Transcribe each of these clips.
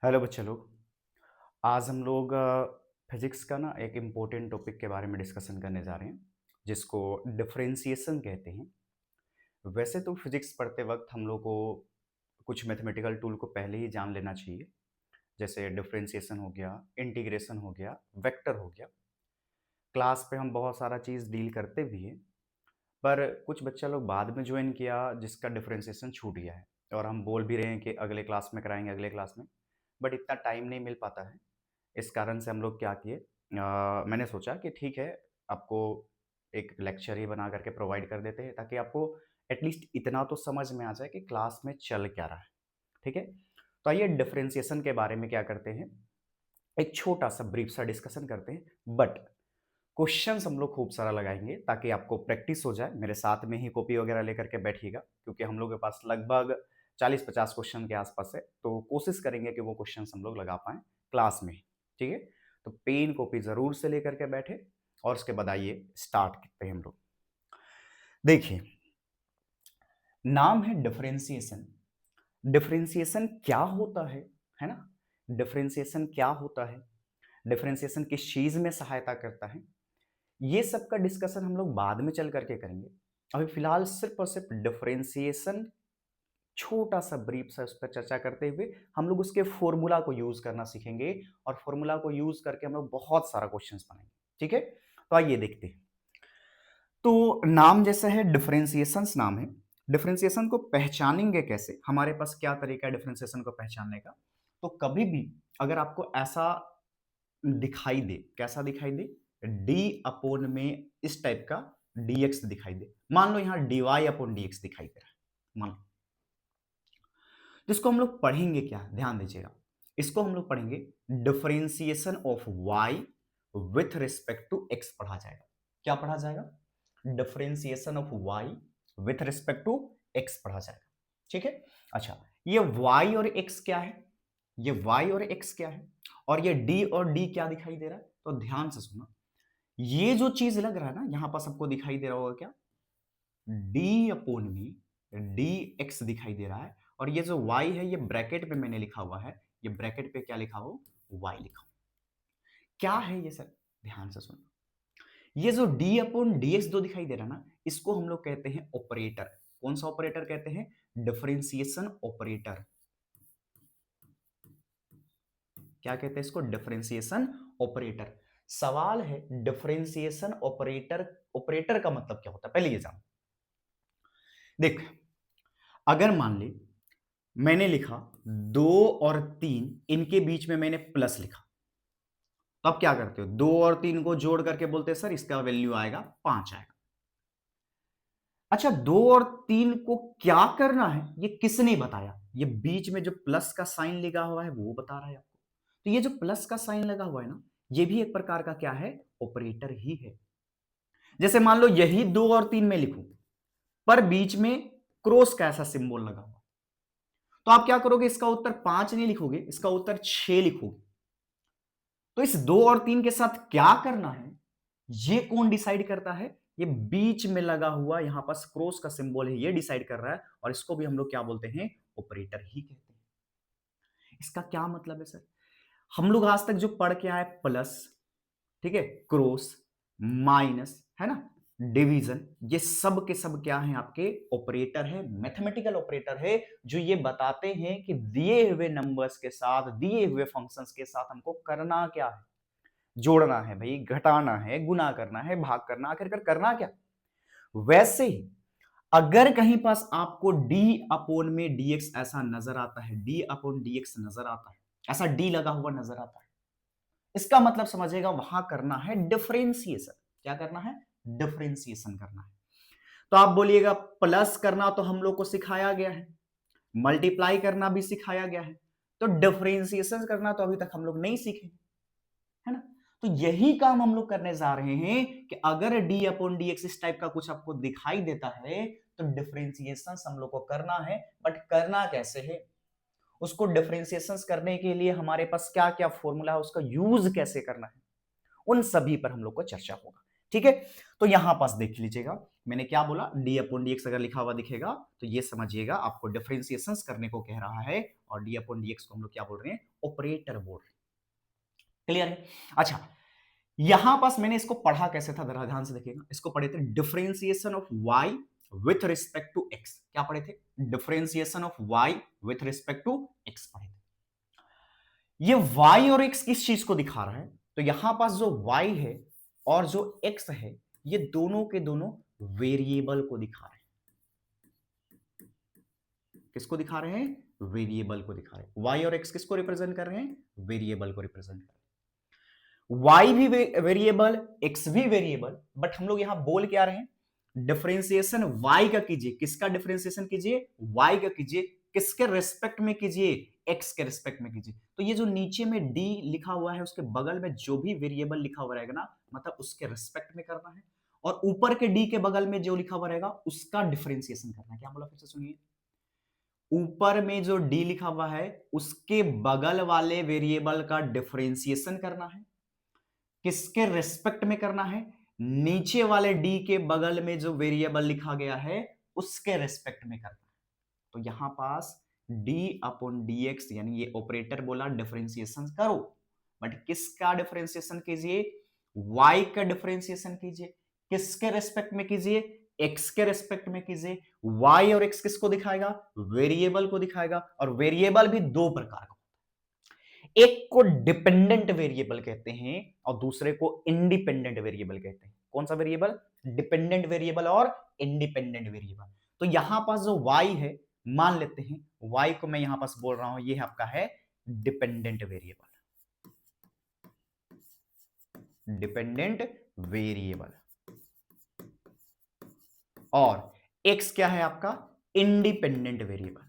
Hello बच्चे लोग। आज हम लोग फिजिक्स का ना एक इम्पोर्टेंट टॉपिक के बारे में डिस्कशन करने जा रहे हैं जिसको डिफरेंशिएशन कहते हैं। वैसे तो फिजिक्स पढ़ते वक्त हम लोग को कुछ मैथमेटिकल टूल को पहले ही जान लेना चाहिए, जैसे डिफरेंशिएशन हो गया, इंटीग्रेशन हो गया, वेक्टर हो गया। क्लास पे हम बहुत सारा चीज़ डील करते भी हैं, पर कुछ बच्चा लोग बाद में ज्वाइन किया जिसका डिफरेंशिएशन छूट गया है और हम बोल भी रहे हैं कि अगले क्लास में कराएंगे अगले क्लास में, बट इतना टाइम नहीं मिल पाता है। इस कारण से हम लोग क्या किए, मैंने सोचा कि ठीक है, आपको एक लेक्चर ही बना करके प्रोवाइड कर देते हैं ताकि आपको एटलीस्ट इतना तो समझ में आ जाए कि क्लास में चल क्या रहा है। ठीक है, तो आइए डिफरेंशिएशन के बारे में क्या करते हैं, एक छोटा सा ब्रीफ सा डिस्कशन करते हैं। बट क्वेश्चंस हम लोग खूब सारा लगाएंगे ताकि आपको प्रैक्टिस हो जाए। मेरे साथ में ही कॉपी वगैरह लेकर के बैठिएगा, क्योंकि हम लोग के पास लगभग 40-50 क्वेश्चन के आसपास है, तो कोशिश करेंगे कि वो क्वेश्चंस हम लोग लगा पाएं क्लास में ही। ठीक है, तो पेन कॉपी जरूर से लेकर के बैठे और उसके बाद आइए स्टार्ट करते हैं हम लोग। देखिए, नाम है डिफरेंशिएशन। डिफरेंशिएशन क्या होता है ना? डिफरेंशिएशन क्या होता है, डिफरेंशिएशन किस चीज में सहायता करता है, ये सब का डिस्कशन हम लोग बाद में चल करके करेंगे। अभी फिलहाल सिर्फ और सिर्फ डिफरेंशिएशन छोटा सा ब्रीफ सा उस पर चर्चा करते हुए हम लोग उसके फॉर्मूला को यूज करना सीखेंगे और फॉर्मूला को यूज करके हम लोग बहुत सारा क्वेश्चंस बनाएंगे। ठीक है, तो आइए देखते हैं। तो नाम जैसा है, डिफरेंशिएशन नाम है। डिफरेंशिएशन को पहचानेंगे कैसे, हमारे पास क्या तरीका है डिफरेंशिएशन को पहचानने का? तो कभी भी अगर आपको ऐसा दिखाई दे, कैसा दिखाई दे, डी अपोन में इस टाइप का dx दिखाई दे, मान लो यहां dy अपॉन dx दिखाई दे रहा है, मान लो, तो इसको हम लोग पढ़ेंगे क्या, ध्यान दीजिएगा। इसको हम लोग पढ़ेंगे differentiation of y with respect to x पढ़ा जाएगा। क्या पढ़ा जाएगा? Differentiation of y with respect to x पढ़ा जाएगा। ठीक है, अच्छा, ये y और x क्या है, ये y और x क्या है, और ये d और d क्या दिखाई दे रहा है? तो ध्यान से सुना, ये जो चीज लग रहा है ना, यहां पर सबको दिखाई दे रहा होगा क्या, d अपोन में डी एक्स दिखाई दे रहा है, और ये जो y है ये ब्रैकेट पे मैंने लिखा हुआ है, ये ब्रैकेट पे क्या लिखा हो, y लिखा हो। क्या है ये सर? ध्यान से सुनो, ये जो d अपोन डी एक्स दो दिखाई दे रहा है ना, इसको हम लोग कहते हैं ऑपरेटर। कौन सा ऑपरेटर कहते हैं? Differentiation operator. क्या कहते हैं इसको? Differentiation operator. सवाल है डिफरेंशिएशन ऑपरेटर, ऑपरेटर का मतलब क्या होता है, पहले ये जानो। देख, अगर मान ली मैंने लिखा 2 और 3, इनके बीच में मैंने प्लस लिखा, तो अब क्या करते हो, 2 और 3 को जोड़ करके बोलते हैं सर इसका वैल्यू आएगा 5 आएगा। अच्छा, 2 और 3 को क्या करना है ये किसने बताया? ये बीच में जो प्लस का साइन लगा हुआ है वो बता रहा है आपको। तो ये जो प्लस का साइन लगा हुआ है ना, ये भी एक प्रकार का क्या है, ऑपरेटर ही है। जैसे मान लो यही 2 और 3 में लिखूं, पर बीच में क्रॉस का ऐसा सिंबल लगा हुआ, तो आप क्या करोगे, इसका उत्तर 5 नहीं लिखोगे, इसका उत्तर 6 लिखोगे। तो इस 2 और 3 के साथ क्या करना है, ये कौन डिसाइड करता है? ये बीच में लगा हुआ यहां पास क्रॉस का सिंबल है, ये डिसाइड कर रहा है, और इसको भी हम लोग क्या बोलते हैं, ऑपरेटर ही कहते हैं। इसका क्या मतलब है सर? हम लोग आज तक जो पढ़ के आए, प्लस, ठीक है, क्रॉस, माइनस, है ना, डिवीजन, ये सब के सब क्या है, आपके ऑपरेटर है, मैथमेटिकल ऑपरेटर है, जो ये बताते हैं कि दिए हुए नंबर्स के साथ, दिए हुए फंक्शंस के साथ हमको करना क्या है, जोड़ना है भाई, घटाना है, गुना करना है, भाग करना, आखिरकार करना क्या। वैसे ही अगर कहीं पास आपको d अपोन में dx ऐसा नजर आता है, d अपोन dx नजर आता है, ऐसा d लगा हुआ नजर आता है, इसका मतलब समझेगा वहां करना है डिफरेंशिएशन। क्या करना है? डिफरेंशिएशन करना है। तो आप बोलिएगा प्लस करना तो हम लोग को सिखाया गया है, मल्टीप्लाई करना भी सिखाया गया है, तो डिफरेंशिएशन करना तो अभी तक हम लोग नहीं सीखे, है ना? तो यही काम हम लोग करने जा रहे हैं कि अगर d अपॉन डी एक्स इस टाइप का कुछ आपको दिखाई देता है, तो डिफरेंशिएशन हम लोग को करना है, बट करना कैसे है, उसको डिफरेंशिएशन करने के लिए हमारे पास क्या क्या फॉर्मूला है, उसका यूज कैसे करना है, उन सभी पर हम लोग को चर्चा होगा। ठीक है, तो यहां पास देख लीजिएगा मैंने क्या बोला, डी अपॉन डी एक्स अगर लिखा हुआ दिखेगा तो ये समझिएगा आपको डिफरेंशिएशन करने को कह रहा है, और डी अपॉन डी एक्स को हम लोग क्या बोल रहे हैं, ऑपरेटर बोल रहे हैं। क्लियर है? अच्छा, यहां पास मैंने इसको पढ़ा कैसे था, जरा ध्यान से देखिएगा। इसको पढ़े थे differentiation of y with respect to x। क्या पढ़े थे? Differentiation of y with respect to x पढ़े थे। ये y और x किस चीज को दिखा रहा है, तो यहां पास जो y है और जो x है, ये दोनों के दोनों वेरिएबल को दिखा रहे हैं। किसको दिखा रहे हैं? वेरिएबल को दिखा रहे हैं। y और x किसको रिप्रेजेंट कर रहे हैं? वेरिएबल को रिप्रेजेंट कर रहे हैं। y भी वेरिएबल, x भी वेरिएबल, बट हम लोग यहां बोल क्या रहे हैं, डिफरेंशिएशन y का कीजिए। किसका डिफरेंशिएशन कीजिए? y का कीजिए। किसके रेस्पेक्ट में कीजिए? x के रेस्पेक्ट में कीजिए। तो ये जो नीचे में d लिखा हुआ है, उसके बगल में जो भी वेरिएबल लिखा हुआ रहेगा ना, मतलब उसके रेस्पेक्ट में करना है, और ऊपर के d के बगल में जो लिखा हुआ रहेगा उसका डिफरेंशिएशन करना है। क्या बोला, फिर से सुनिए। ऊपर में जो d लिखा हुआ है उसके बगल वाले वेरिएबल का डिफरेंशिएशन करना है। किसके रेस्पेक्ट में करना है? नीचे वाले d के बगल में जो वेरिएबल लिखा गया है उसके रेस्पेक्ट में करना है। तो यहां पास d अपॉन dx, यानी ये ऑपरेटर बोला डिफरेंशिएशन करो, बट किसका डिफरेंशिएशन कीजिए? y का डिफरेंशिएशन कीजिए। किसके रेस्पेक्ट में कीजिए? x के रेस्पेक्ट में कीजिए। y और x किसको दिखाएगा? वेरिएबल को दिखाएगा, और वेरिएबल भी दो प्रकार का, एक को डिपेंडेंट वेरिएबल कहते हैं और दूसरे को इंडिपेंडेंट वेरिएबल कहते हैं। कौन सा वेरिएबल? डिपेंडेंट वेरिएबल और इंडिपेंडेंट वेरिएबल। तो यहां पास जो y है, मान लेते हैं y को मैं यहां पास बोल रहा हूं, ये आपका है डिपेंडेंट वेरिएबल, डिपेंडेंट वेरिएबल, और x क्या है आपका? Independent variable,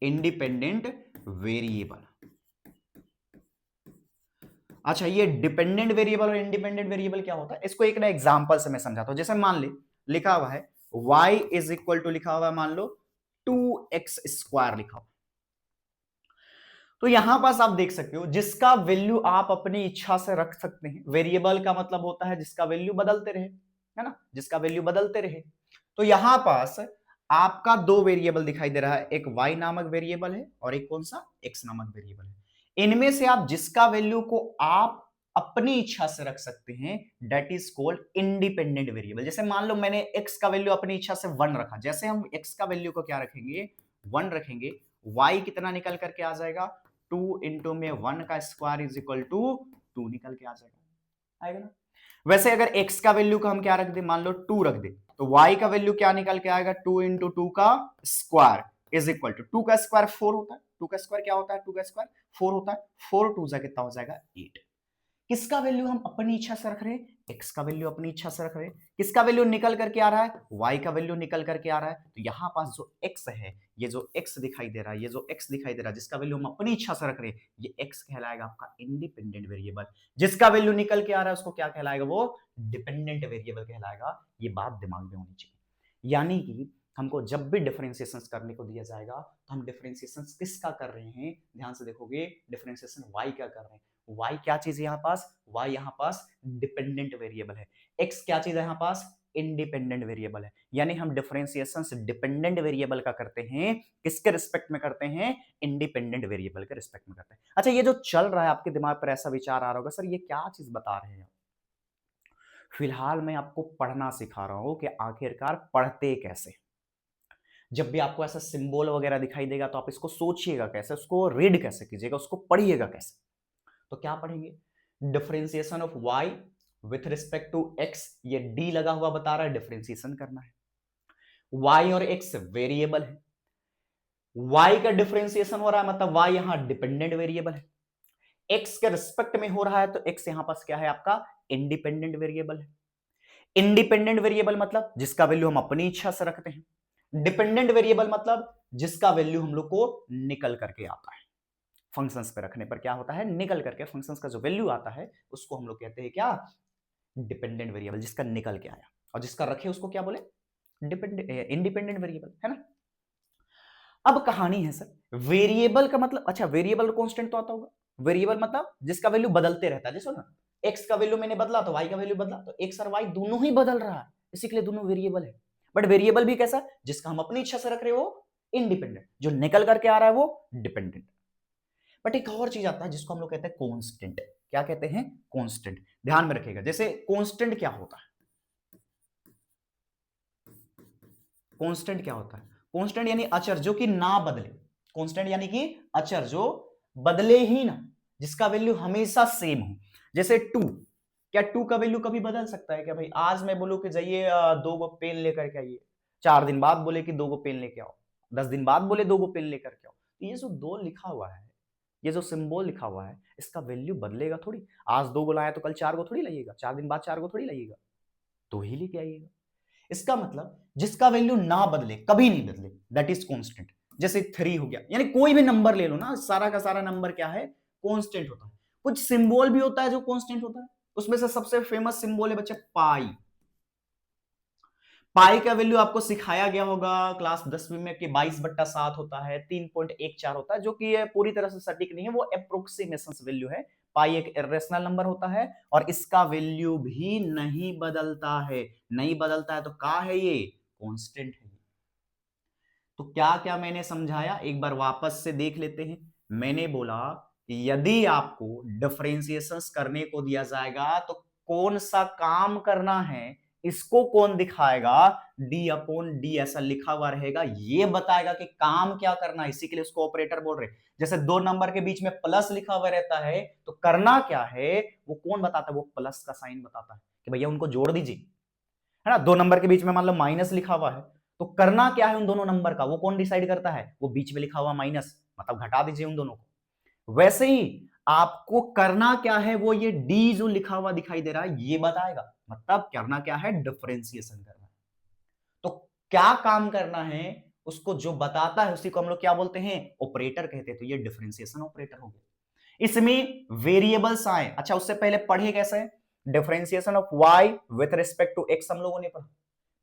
independent variable. अच्छा, ये डिपेंडेंट वेरिएबल और इंडिपेंडेंट वेरिएबल क्या होता है, इसको एक ना एग्जांपल से मैं समझाता हूं। जैसे मान ले लिखा हुआ है y इज इक्वल टू, लिखा हुआ है मान लो 2x² लिखा हुआ, तो यहां पास आप देख सकते हो जिसका वैल्यू आप अपनी इच्छा से रख सकते हैं। वेरिएबल का मतलब होता है जिसका वैल्यू बदलते रहे, है ना, जिसका वैल्यू बदलते रहे। तो यहां पास आपका दो वेरिएबल दिखाई दे रहा है, एक y नामक वेरिएबल है और एक कौन सा? x नामक वेरिएबल है। इनमें से आप जिसका वैल्यू को आप अपनी इच्छा से रख सकते हैं, that is called independent variable. जैसे मान लो मैंने x का वैल्यू अपनी इच्छा से 1 रखा, जैसे हम x का वैल्यू को क्या रखेंगे? 1 रखेंगे, y कितना निकल करके आ जाएगा? 2 इंटू में 1 का स्क्वायर इज इक्वल टू 2 निकल के आ जाएगा, आएगा ना। वैसे अगर x का वैल्यू का हम क्या रख दे, मान लो 2 रख दे, तो y का वैल्यू क्या निकल के आएगा? 2 इंटू 2 का स्क्वायर इज इक्वल टू 2 का स्क्वायर 4 होता है। 2 का स्क्वायर क्या होता है? 2 का स्क्वायर 4 होता है। 4 2 जा कितना हो जाएगा? 8। किसका वैल्यू हम अपनी इच्छा से रख रहे हैं? x का वैल्यू अपनी इच्छा से रख रहे हैं। किसका वैल्यू निकल करके आ रहा है? y का वैल्यू निकल करके आ रहा है। तो यहां पास जो x है, ये जो x दिखाई दे रहा है, ये जो x दिखाई दे रहा है, जिसका वैल्यू हम अपनी इच्छा से रख रहे हैं, ये x कहलाएगा आपका इंडिपेंडेंट वेरिएबल। जिसका वैल्यू निकल के आ रहा है उसको क्या कहलाएगा? वो डिपेंडेंट वेरिएबल कहलाएगा। ये बात दिमाग में होनी चाहिए। यानी कि हमको जब भी डिफरेंशिएशन करने को दिया जाएगा तो हम डिफरेंशिएशन किसका कर रहे हैं, ध्यान से देखोगे, डिफरेंशिएशन y का कर रहे हैं। y क्या चीज है यहाँ पास? y यहाँ पास डिपेंडेंट वेरिएबल है। x क्या चीज है यहाँ पास? इंडिपेंडेंट वेरिएबल है। यानी हम डिफरेंशिएशन डिपेंडेंट वेरिएबल का करते हैं, किसके रिस्पेक्ट में करते हैं? इंडिपेंडेंट वेरिएबल के रिस्पेक्ट में करते हैं। अच्छा, ये जो चल रहा है आपके दिमाग पर ऐसा विचार आ रहा होगा, सर ये क्या चीज बता रहे हैं? फिलहाल मैं आपको पढ़ना सिखा रहा हूं कि आखिरकार पढ़ते कैसे। जब भी आपको ऐसा सिंबल वगैरह दिखाई देगा तो आप इसको सोचिएगा कैसे, उसको रीड कैसे कीजिएगा, उसको पढ़िएगा कैसे। तो क्या पढ़ेंगे? Differentiation of y with respect to x, ये d लगा हुआ बता रहा है, डिफरेंशिएशन करना है। y और x वेरिएबल है, y का डिफरेंशिएशन हो रहा है, मतलब y यहां डिपेंडेंट वेरिएबल है। x के रिस्पेक्ट में हो रहा है तो x यहां पास क्या है? आपका इंडिपेंडेंट वेरिएबल है। इंडिपेंडेंट वेरिएबल मतलब जिसका वैल्यू हम अपनी इच्छा से रखते हैं। डिपेंडेंट वेरिएबल मतलब जिसका वैल्यू हम लोग को निकल करके आता है। फंक्शंस पे रखने पर क्या होता है? निकल करके फंक्शंस का जो वैल्यू आता है उसको हम लोग कहते हैं क्या? डिपेंडेंट वेरिएबल, जिसका निकल के आया। और जिसका रखे उसको क्या बोले? डिपेंडेंट, इंडिपेंडेंट वेरिएबल, है ना। अब कहानी है सर, वेरिएबल का मतलब, अच्छा वेरिएबल कांस्टेंट तो आता होगा, वेरिएबल मतलब जिसका वैल्यू बदलते रहता है, जैसे ना एक्स का वैल्यू मैंने बदला तो वाई का वैल्यू बदला, तो एक्स और वाई दोनों ही बदल रहा है, इसी के लिए दोनों वेरिएबल है। बट वेरिएबल भी कैसा, जिसका हम अपनी इच्छा से रख रहे हो वो इंडिपेंडेंट, जो निकल करके आ रहा है वो डिपेंडेंट। बट एक और चीज आता है जिसको हम लोग कहते हैं कांस्टेंट। क्या कहते हैं? कांस्टेंट। ध्यान में रखिएगा, जैसे कांस्टेंट क्या होता है, कांस्टेंट क्या होता है? कांस्टेंट यानी अचर जो कि ना बदले। कांस्टेंट यानी कि अचर जो बदले ही ना, जिसका वैल्यू हमेशा सेम हो। जैसे टू, क्या टू का वैल्यू कभी बदल सकता है क्या भाई? आज मैं बोलूं कि जाइए 2 गो पेन लेकर के आइए, 4 दिन बाद बोले कि 2 गो पेन लेके आओ, 10 दिन बाद बोले 2 गो पेन लेकर के आओ, तो ये जो दो लिखा हुआ है, ये जो सिंबल लिखा हुआ है, इसका वैल्यू बदलेगा थोड़ी। आज 2 गो लाया तो कल 4 गो थोड़ी लाइएगा, 4 दिन बाद 4 गो थोड़ी लाइएगा, तो ही लेके आइएगा। इसका मतलब जिसका वैल्यू ना बदले, कभी नहीं बदले, दैट इज कांस्टेंट। जैसे 3 हो गया, यानी कोई भी नंबर ले लो ना, सारा का सारा नंबर क्या है? कांस्टेंट होता है। कुछ सिंबल भी होता है जो कांस्टेंट होता है, उसमें से सबसे फेमस सिंबल है बच्चे पाई। पाई का वैल्यू आपको सिखाया गया होगा क्लास 10वीं में कि 22/7 होता है, 3.14 होता है, जो कि ये पूरी तरह से सटीक नहीं है, वो अप्रोक्सीमेशन वैल्यू है। पाई एक इरेशनल नंबर होता है और इसका वैल्यू भी नहीं बदलता है। नहीं बदलता है तो क्या है? ये कांस्टेंट है। तो क्या क्या मैंने समझाया, एक बार वापस से देख लेते हैं। मैंने बोला कि यदि आपको डिफरेंशिएशंस करने को दिया जाएगा तो कौन सा काम करना है, इसको कौन दिखाएगा? डी अपॉन डी ऐसा लिखा हुआ रहेगा, ये बताएगा कि काम क्या करना है, इसी के लिए उसको ऑपरेटर बोल रहे हैं। जैसे 2 नंबर के बीच में प्लस लिखा हुआ रहता है तो करना क्या है वो कौन बताता है? वो प्लस का साइन बताता है कि भैया उनको जोड़ दीजिए, है ना। 2 नंबर के बीच में मान लो माइनस लिखा हुआ है, तो करना क्या है उन दोनों नंबर का, वो कौन डिसाइड करता है? वो बीच में लिखा हुआ माइनस, मतलब घटा दीजिए उन दोनों को। वैसे ही आपको करना क्या है, वो ये डी जो लिखा हुआ दिखाई दे रहा है ये बताएगा, मतलब करना क्या है? डिफरेंशिएशन करना है। तो क्या काम करना है उसको जो बताता है उसी को हम लोग क्या बोलते हैं? ऑपरेटर कहते हैं। तो ये डिफरेंशिएशन ऑपरेटर हो गया। इसमें वेरिएबल्स आए, अच्छा उससे पहले पढ़े कैसे? Differentiation of y with respect to x हम लोगों ने पढ़ा,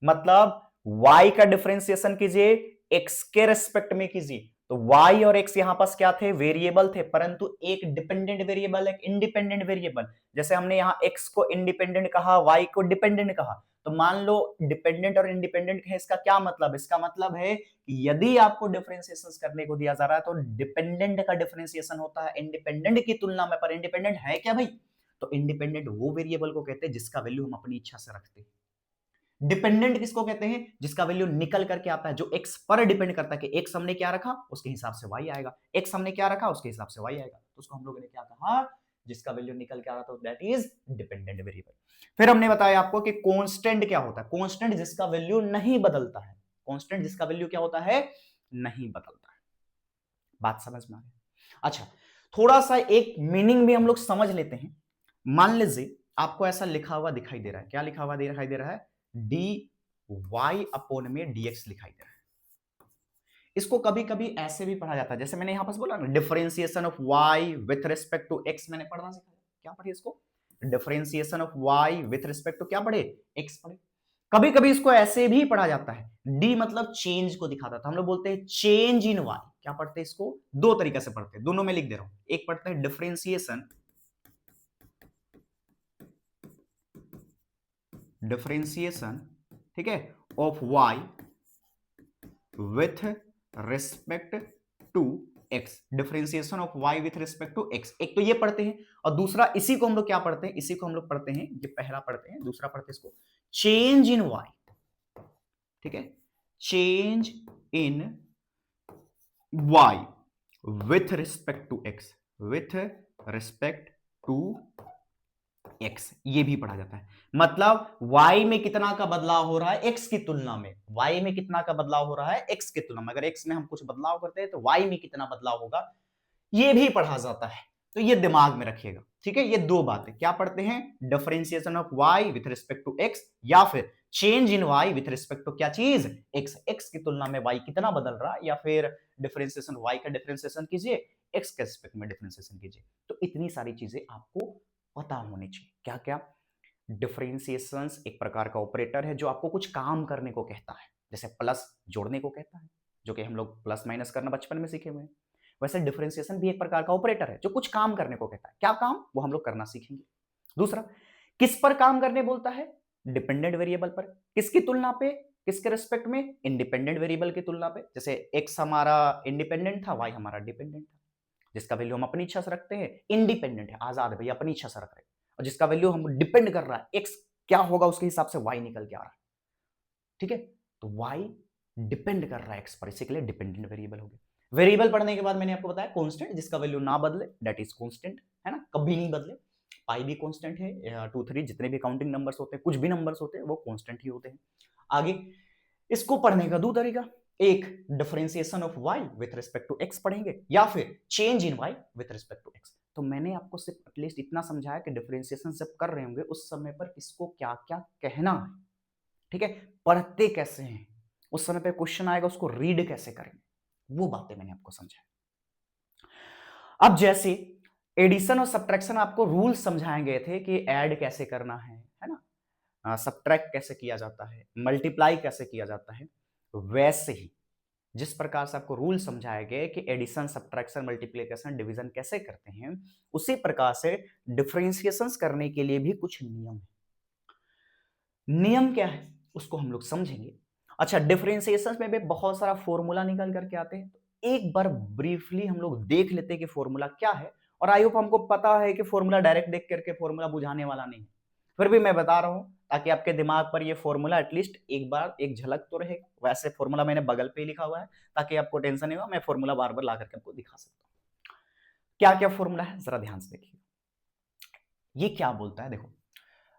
मतलब y का डिफरेंशिएशन कीजिए x के रेस्पेक्ट में कीजिए। तो y और x यहां पास क्या थे? वेरिएबल थे, परंतु एक डिपेंडेंट वेरिएबल, एक इंडिपेंडेंट वेरिएबल। जैसे हमने यहां x को इंडिपेंडेंट कहा, y को डिपेंडेंट कहा, तो मान लो डिपेंडेंट और इंडिपेंडेंट है, इसका क्या मतलब? इसका मतलब है कि यदि आपको डिफरेंशिएशन करने को दिया जा रहा है तो डिपेंडेंट का डिफरेंशिएशन होता है इंडिपेंडेंट की तुलना में। पर इंडिपेंडेंट है क्या भाई? तो इंडिपेंडेंट वो वेरिएबल को कहते हैं जिसका वैल्यू हम अपनी इच्छा से रखते हैं। डिपेंडेंट किसको कहते हैं? जिसका वैल्यू निकल करके आता है, जो एक्स पर डिपेंड करता है कि एक्स हमने क्या रखा उसके हिसाब से वाई आएगा, एक्स हमने क्या रखा उसके हिसाब से वाई आएगा। तो उसको हम लोगों ने क्या कहा? जिसका वैल्यू निकल के आ रहा था दैट इज डिपेंडेंट वेरिएबल। फिर हमने बताया आपको कि कांस्टेंट क्या होता है। कांस्टेंट जिसका वैल्यू नहीं बदलता है। कांस्टेंट जिसका वैल्यू क्या होता है? नहीं बदलता है। बात समझ में आ रही है? अच्छा, थोड़ा सा एक मीनिंग भी हम लोग समझ लेते हैं। मान लीजिए आपको ऐसा लिखा हुआ दिखाई दे रहा है, क्या लिखा हुआ दिखाई दे रहा है? डी वाई अपॉन में डीएक्स दिखाई दे रहा है। इसको कभी कभी ऐसे भी पढ़ा जाता है, जैसे मैंने यहां पर बोला ना differentiation of y with respect to x, मैंने पढ़ना सिखाया। क्या पढ़े इसको? Differentiation of y with respect to क्या पढ़े? एक्स पढ़े। कभी कभी इसको ऐसे भी पढ़ा जाता है, डी मतलब चेंज को दिखाता था, हम लोग बोलते हैं चेंज इन वाई। क्या पढ़ते हैं इसको? दो तरीके से पढ़ते हैं, दोनों में लिख दे रहा हूं। एक पढ़ते हैं डिफरेंशिएशन, डिफरेंशिएशन ठीक है, of y with respect to x. Differentiation of y with respect to x, एक तो ये पढ़ते हैं, और दूसरा इसी को हम लोग क्या पढ़ते हैं? इसी को हम लोग पढ़ते हैं, ये पहला पढ़ते हैं, दूसरा पढ़ते हैं इसको चेंज इन वाई। ठीक है, change in y with respect to x, with respect to x, ये भी पढ़ा जाता है। मतलब y में कितना का बदलाव हो रहा है x की तुलना में, y में कितना का बदलाव हो रहा है x की तुलना में। अगर x में हम कुछ बदलाव करते हैं तो y में कितना बदलाव होगा, ये भी पढ़ा जाता है। तो ये दिमाग में रखिएगा, ठीक है। ये दो बातें क्या पढ़ते हैं? Differentiation of y with respect to x, या फिर change in y with respect to क्या चीज? x, x की तुलना में y कितना बदल रहा है, या फिर डिफरेंशिएशन y का डिफरेंशिएशन कीजिए, x के रिस्पेक्ट में डिफरेंशिएशन कीजिए। तो इतनी सारी चीजें आपको पता होनी चाहिए। क्या क्या? डिफरेंशिएशंस एक प्रकार का ऑपरेटर है जो आपको कुछ काम करने को कहता है, जैसे प्लस जोड़ने को कहता है, जो कि हम लोग प्लस माइनस करना बचपन में सीखे हुए हैं। वैसे डिफरेंशिएशन भी एक प्रकार का ऑपरेटर है जो कुछ काम करने को कहता है। क्या काम, वो हम लोग करना सीखेंगे। दूसरा, किस पर काम करने बोलता है, डिपेंडेंट वेरिएबल पर। किसकी तुलना पे, किसके रेस्पेक्ट में, इंडिपेंडेंट वेरिएबल की तुलना पे। जैसे एक्स हमारा इंडिपेंडेंट था, वाई हमारा डिपेंडेंट था। जिसका वैल्यू हम अपनी इच्छा से रखते हैं, इंडिपेंडेंट है, आजाद है भैया, अपनी इच्छा से रख रहे हैं। और जिसका वैल्यू हम डिपेंड कर रहा है, एक्स क्या होगा उसके हिसाब से वाई निकल के आ रहा है। ठीक है, तो वाई डिपेंड कर रहा है एक्स पर, इसी के लिए डिपेंडेंट वेरिएबल हो गया। वेरिएबल पढ़ने के बाद मैंने आपको बताया कांस्टेंट, जिसका वैल्यू ना बदले, दैट इज कांस्टेंट, है ना, कभी नहीं बदले। पाई भी कांस्टेंट है, 2 3 जितने भी काउंटिंग नंबर्स होते हैं, कुछ भी नंबर्स होते हैं, वो कांस्टेंट ही होते हैं। आगे इसको पढ़ने का दो तरीका, एक differentiation of y with respect to x पढ़ेंगे, या फिर change in y with respect to x। तो मैंने आपको सिर्फ एटलीस्ट इतना समझाया कि डिफरेंशिएशन जब कर रहे होंगे उस समय पर किसको क्या क्या कहना है, ठीक है, पढ़ते कैसे हैं, उस समय पे क्वेश्चन आएगा उसको रीड कैसे करेंगे, वो बातें मैंने आपको समझाया। अब जैसे एडिशन और सब्ट्रैक्शन आपको रूल समझाए गए थे कि ऐड कैसे करना है ना, सब्ट्रैक्ट कैसे किया जाता है, मल्टीप्लाई कैसे किया जाता है, वैसे ही जिस प्रकार से आपको रूल समझाए गए कि एडिशन, सब्ट्रैक्शन, मल्टीप्लिकेशन, डिवीजन कैसे करते हैं, उसी प्रकार से डिफरेंशिएशंस करने के लिए भी कुछ नियम है। नियम क्या है उसको हम लोग समझेंगे। अच्छा, डिफरेंशिएशन में भी बहुत सारा फॉर्मूला निकल करके आते हैं, तो एक बार ब्रीफली हम लोग देख लेते हैं कि फॉर्मूला क्या है। और आई होप हमको पता है कि फॉर्मूला डायरेक्ट देख करके फॉर्मूला बुझाने वाला नहीं है, फिर भी मैं बता रहा हूं ताकि आपके दिमाग पर ये फॉर्मूला एटलीस्ट एक बार एक झलक तो रहेगा। वैसे फॉर्मूला मैंने बगल पे ही लिखा हुआ है ताकि आपको टेंशन नहीं हो, मैं फॉर्मूला बार बार ला करके आपको दिखा सकता हूं। क्या क्या फॉर्मूला है जरा ध्यान से देखिए। ये क्या बोलता है, देखो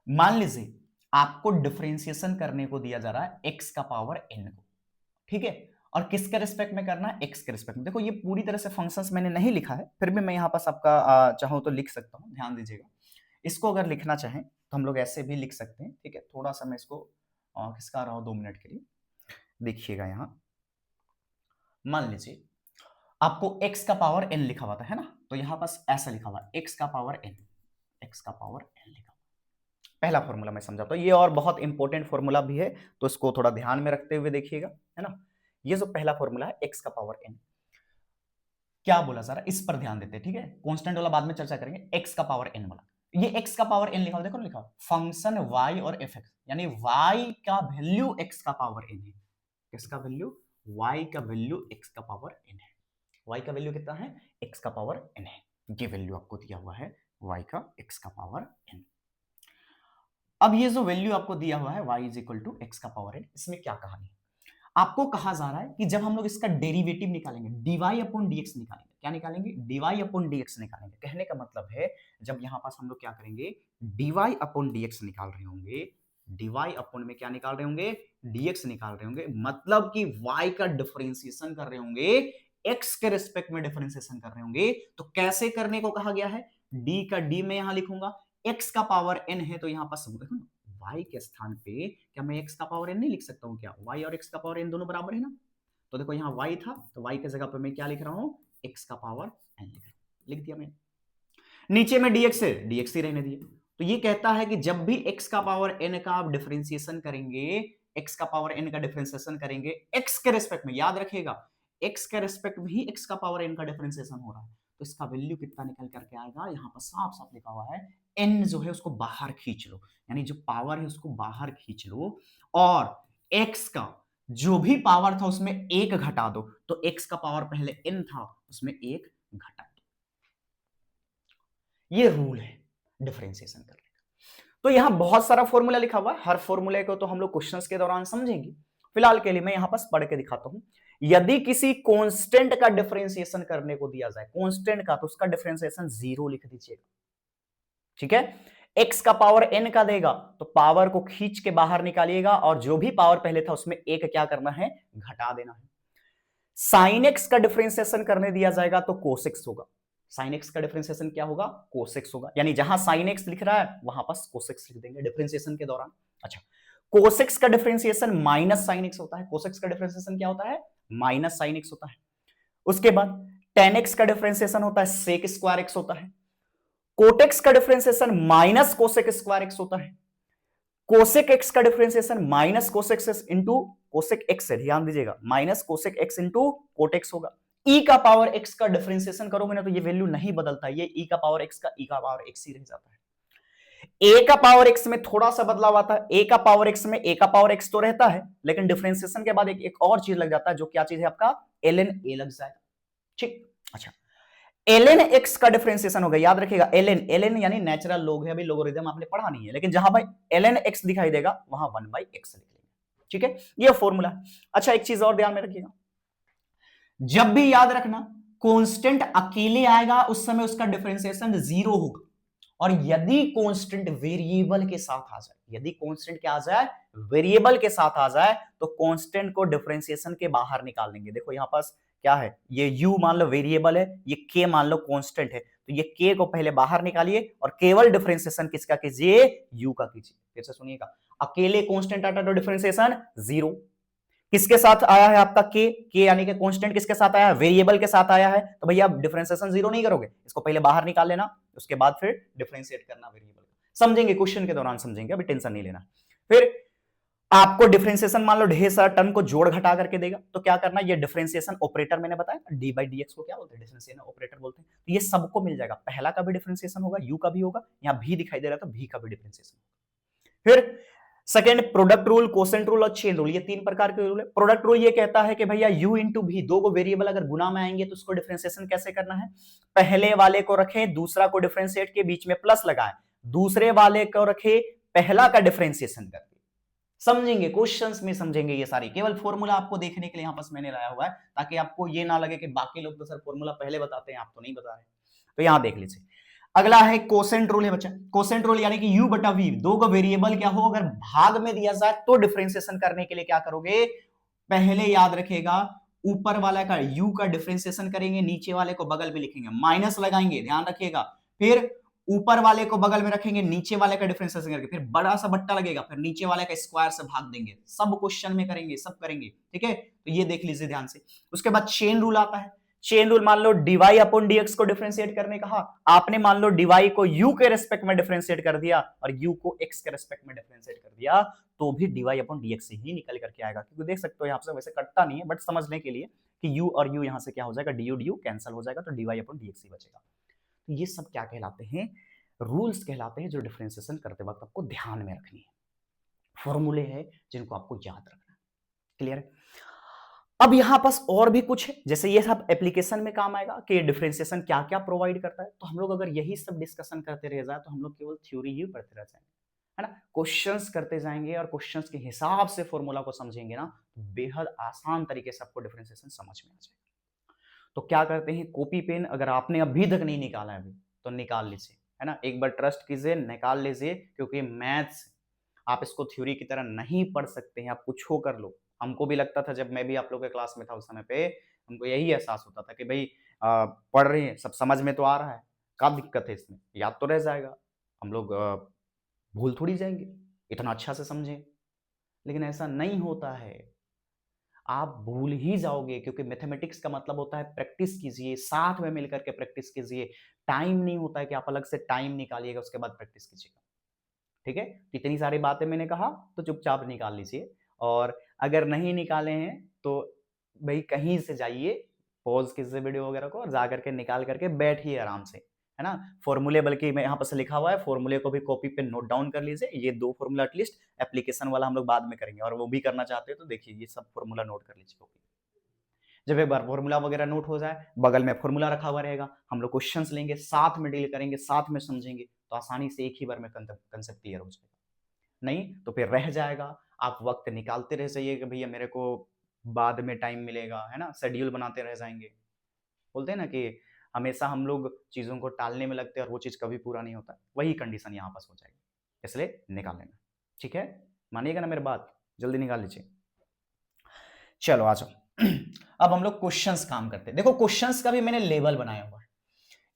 मान लीजिए आपको डिफरेंशिएशन करने को दिया जा रहा है एक्स का पावर एन को, ठीक है, और किसके रिस्पेक्ट में करना है, एक्स के रिस्पेक्ट में। देखो ये पूरी तरह से फंक्शंस मैंने नहीं लिखा है, फिर भी मैं यहां पास आपका चाहूं तो लिख सकता हूं, ध्यान दीजिएगा। इसको अगर लिखना चाहें तो हम लोग ऐसे भी लिख सकते हैं, ठीक है। थोड़ा सा मैं इसको खिसका रहा हूं 2 मिनट के लिए, देखिएगा। यहां मान लीजिए आपको x का पावर n लिखा हुआ था, है ना, तो यहां पास ऐसा लिखा हुआ x का पावर n, x का पावर n लिखा हुआ। पहला फॉर्मूला मैं समझाता हूं, ये और बहुत इंपॉर्टेंट फॉर्मूला भी है, तो इसको थोड़ा ध्यान में रखते हुए देखिएगा, है ना। ये जो पहला फॉर्मूला है x का पावर n, क्या बोला जरा इस पर ध्यान देते हैं, ठीक है। कांस्टेंट वाला बाद में चर्चा करेंगे, x का पावर n वाला। ये x का पावर n लिखा हुआ, देखो लिखा हुआ फंक्शन y और fx, यानी y का वैल्यू x का पावर n है। किसका वैल्यू, y का वैल्यू x का पावर n है। y का वैल्यू कितना है, x का पावर n है। ये वैल्यू आपको दिया हुआ है y का x का पावर n। अब ये जो वैल्यू आपको दिया हुआ है y is equal to x का पावर n, इसमें क्या कहानी है, आपको कहा जा रहा है कि जब हम लोग इसका डेरिवेटिव निकालेंगे, dy अपॉन dx निकालेंगे, क्या निकालेंगे, dy अपॉन dx निकालेंगे। कहने का मतलब है जब यहां पास हम लोग क्या करेंगे, dy अपॉन dx निकाल रहे होंगे, dy अपॉन में क्या निकाल रहे होंगे, dx निकाल रहे होंगे, मतलब कि y का डिफरेंशिएशन कर रहे होंगे, x के रिस्पेक्ट में डिफरेंशिएशन कर रहे होंगे। तो कैसे करने को कहा गया है, d का d मैं यहां लिखूंगा, x का पावर n है तो यहां पास देखो ना, y के स्थान पे क्या मैं x का पावर n नहीं लिख सकता हूं क्या, y और x का पावर n दोनों बराबर है ना। तो देखो यहाँ y था तो y की जगह पे मैं क्या लिख रहा हूं, x का पावर n लिख रहा हूं, लिख दिया मैंने। नीचे में dx है, dx ही रहने दिए। तो ये कहता है कि जब भी x का पावर n का आप डिफरेंशिएशन करेंगे, x का पावर n का डिफरेंशिएशन करेंगे x के रेस्पेक्ट में, याद रखिएगा x के रेस्पेक्ट में ही x का पावर n का डिफरेंशिएशन हो रहा है, तो इसका वैल्यू कितना निकल करके आएगा, यहाँ पर साफ साफ लिखा हुआ है n जो है उसको बाहर खींच लो, यानी जो पावर है उसको बाहर खींच लो, और x का जो भी पावर था उसमें एक घटा दो, तो x का पावर पहले n था उसमें एक घटा दो। ये रूल है डिफरेंशिएशन करने का। तो यहां बहुत सारा फॉर्मूला लिखा हुआ है, हर फॉर्मूले को तो हम लोग क्वेश्चंस के दौरान समझेंगे। फिलहाल के लिए मैं यहां पास पढ़ के दिखाता हूं। यदि किसी कांस्टेंट का डिफरेंशिएशन करने को दिया जाए, कांस्टेंट का, तो उसका डिफरेंशिएशन 0 लिख दीजिएगा, ठीक है। x का पावर n का देगा तो पावर को खींच के बाहर निकालिएगा, और जो भी पावर पहले था उसमें एक क्या करना है, घटा देना है। साइन x का डिफरेंशिएशन करने दिया जाएगा तो cos x होगा, साइन x का डिफरेंशिएशन क्या होगा, cos x होगा, यानी जहां साइन x लिख रहा है वहां पास cos x लिख देंगे डिफरेंशिएशन के दौरान। अच्छा, cos x का डिफरेंशिएशन माइनस साइन x होता है, cos x का डिफरेंशिएशन क्या होता है, माइनस साइन x होता है। उसके बाद tan x का डिफरेंशिएशन होता है sec स्क्वायर x होता है, कोट एक्स का differentiation minus cosec square x होता है, कोसेक एक्स का differentiation minus cosec x into cosec x है, ध्यान दीजिएगा, minus cosec x into cot x होगा, ई का पावर एक्स का डिफरेंशिएशन करोगे ना तो ये वैल्यू नहीं बदलता, ये ई का पावर एक्स का ई का पावर एक्स ही रह जाता है। ए का पावर एक्स में थोड़ा सा बदलाव आता है, ए का पावर एक्स में ए का पावर एक्स तो रहता है, लेकिन डिफरेंशिएशन के बाद एक और चीज लग जाता है, जो क्या चीज है आपका, ln ए लग जाएगा। ठीक, अच्छा, ln x का डिफरेंशिएशन होगा, याद रखिएगा ln यानी नेचुरल लॉग है, अभी लोगरिथम आपने पढ़ा नहीं है, लेकिन जहां भाई ln x दिखाई देगा वहां 1/x लिख लेंगे। ठीक है, ये फॉर्मूला। अच्छा, एक चीज और ध्यान में रखिएगा, जब भी याद रखना कांस्टेंट अकेले आएगा उस समय उसका डिफरेंशिएशन 0 होगा, और यदि कांस्टेंट वेरिएबल के साथ आ जाए, यदि कांस्टेंट क्या आ जाए, वेरिएबल के साथ आ जाए, तो कांस्टेंट को डिफरेंशिएशन के बाहर निकाल देंगे। देखो यहां पास क्या है, ये u मान लो वेरिएबल है, ये k मान लो कांस्टेंट है, तो ये k को पहले बाहर निकालिए और केवल डिफरेंशिएशन किसका कीजिए, u का कीजिए। फिर से सुनिएगा, अकेले कांस्टेंट आता तो डिफरेंशिएशन 0, किसके साथ आया है आपका के यानी कि कांस्टेंट किसके साथ आया है, वेरिएबल के साथ आया है, तो भैया आप डिफरेंशिएशन 0 नहीं करोगे, इसको पहले बाहर निकाल लेना, उसके बाद फिर डिफरेंशिएट करना वेरिएबल। समझेंगे क्वेश्चन के दौरान समझेंगे, अभी टेंशन नहीं लेना। फिर आपको डिफरेंशिएशन मान लो ढेर सारा टर्म को जोड़ घटा करके देगा, तो क्या करना, ये डिफरेंशिएशन ऑपरेटर मैंने बताया डी बाई डी एक्स को क्या बोलते हैं, डिफरेंशिएशन ऑपरेटर बोलते हैं, तो ये सबको मिल जाएगा, पहला का भी डिफरेंशिएशन होगा, यू का भी होगा, यहाँ भी दिखाई दे रहा था, भी का भी डिफरेंशिएशन। फिर second product rule, quotient rule और चेन रूल, ये तीन प्रकार के रूल है। प्रोडक्ट रूल ये कहता है कि भैया u इंटू भी, दो को वेरिएबल अगर गुना में आएंगे तो उसको डिफरेंशिएशन कैसे करना है, पहले वाले को रखें, दूसरा को डिफरेंशिएट के बीच में प्लस लगाएं, दूसरे वाले को रखे, पहला का डिफरेंशिएशन करके। समझेंगे क्वेश्चंस में, समझेंगे ये सारी, केवल फॉर्मूला आपको देखने के लिए यहां पर मैंने लाया हुआ है, ताकि आपको ये ना लगे कि बाकी लोग तो सर फॉर्मूला पहले बताते हैं, आप तो नहीं बता रहे। तो यहां देख लीजिए, अगला है कोसेंट रूल है बच्चा। कोसेंट रूल यानी कि u बटा v, दो का वेरिएबल क्या हो अगर भाग में दिया जाए तो डिफरेंशिएशन करने के लिए क्या करोगे, पहले याद रखेगा ऊपर वाला का u का डिफरेंशिएशन करेंगे, नीचे वाले को बगल में लिखेंगे, माइनस लगाएंगे, ध्यान रखिएगा, फिर ऊपर वाले को बगल में रखेंगे, नीचे वाले का डिफरेंशिएशन करके फिर बड़ा सा बट्टा लगेगा, फिर नीचे वाले का स्क्वायर से भाग देंगे। सब क्वेश्चन में करेंगे, सब करेंगे, ठीक है, तो ये देख लीजिए ध्यान से। उसके बाद चेन रूल आता है। चेन रूल, मान लो डीवाई अपॉन डीएक्स को डिफरेंशिएट करने कहा, आपने मान लो डीवाई को यू के रेस्पेक्ट में डिफरेंशिएट कर दिया और यू को एक्स के रेस्पेक्ट में डिफरेंशिएट कर दिया, तो भी डीवाई अपॉन डीएक्स ही निकल करके आएगा, क्योंकि देख सकते हो यहां से वैसे कटता नहीं है, बट समझने के लिए कि यू और यू यहां से क्या हो जाएगा, डी यू कैंसिल हो जाएगा, तो डीवाई अपॉन डीएक्स ही बचेगा। तो ये सब क्या कहलाते हैं, रूल्स कहलाते हैं, जो डिफरेंशिएशन करते वक्त आपको ध्यान में रखनी है, फॉर्मूले हैं जिनको आपको याद रखना है। क्लियर है? अब यहां पास और भी कुछ है, जैसे ये सब एप्लीकेशन में काम आएगा कि डिफरेंशिएशन क्या क्या प्रोवाइड करता है, तो हम लोग अगर यही सब डिस्कशन करते रह जाए तो हम लोग केवल थ्योरी ही पढ़ते रह जाएंगे, है ना। क्वेश्चंस करते जाएंगे और क्वेश्चंस के हिसाब से फॉर्मूला को समझेंगे ना, तो बेहद आसान तरीके से आपको डिफरेंशिएशन समझ में आ जाएगा। तो क्या करते हैं, कॉपी पेन अगर आपने अभी तक नहीं निकाला है अभी तो निकाल लीजिए, है ना, एक बार ट्रस्ट कीजिए, निकाल लीजिए, क्योंकि मैथ्स आप इसको थ्योरी की तरह नहीं पढ़ सकते हैं, आप कुछ हो कर लो। हमको भी लगता था, जब मैं भी आप लोग के क्लास में था उस समय पे, हमको यही एहसास होता था कि भाई पढ़ रहे हैं, सब समझ में तो आ रहा है, क्या दिक्कत है इसमें, याद तो रह जाएगा, हम लोग भूल थोड़ी जाएंगे, इतना अच्छा से समझें। लेकिन ऐसा नहीं होता है, आप भूल ही जाओगे, क्योंकि मैथमेटिक्स का मतलब होता है प्रैक्टिस कीजिए, साथ में मिलकर के प्रैक्टिस कीजिए। टाइम नहीं होता है कि आप अलग से टाइम निकालिएगा उसके बाद प्रैक्टिस कीजिएगा, ठीक है। इतनी सारी बातें मैंने कहा तो चुपचाप निकाल लीजिए, और अगर नहीं निकाले हैं तो भाई कहीं से जाइए, पॉज कीजिए वीडियो वगैरह को और जा करके निकाल करके बैठिए आराम से, है ना। फॉर्मूले, बल्कि मैं यहाँ पर लिखा हुआ है, फॉर्मूले को भी कॉपी पे नोट डाउन कर लीजिए, ये दो फॉर्मूला एटलीस्ट, एप्लीकेशन वाला हम लोग बाद में करेंगे, और वो भी करना चाहते हो तो देखिए ये सब फॉर्मूला नोट कर लीजिए कॉपी। जब एक बार फॉर्मूला वगैरह नोट हो जाए, बगल में फॉर्मूला रखा हुआ रहेगा, हम लोग क्वेश्चंस लेंगे, साथ में डील करेंगे, साथ में समझेंगे, तो आसानी से एक ही बार में कंसेप्ट क्लियर हो जाएगा। नहीं तो फिर रह जाएगा, आप वक्त निकालते रह जाइए कि भैया मेरे को बाद में टाइम मिलेगा, है ना, शेड्यूल बनाते रह जाएंगे। बोलते हैं ना कि हमेशा हम लोग चीजों को टालने में लगते हैं और वो चीज कभी पूरा नहीं होता, वही कंडीशन यहाँ पास हो जाएगी, इसलिए निकाल लेना, ठीक है। मानिएगा ना मेरी बात, जल्दी निकाल लीजिए। चलो आ जाओ अब हम लोग क्वेश्चंस काम करते हैं। देखो क्वेश्चंस का भी मैंने लेवल बनाया हुआ है,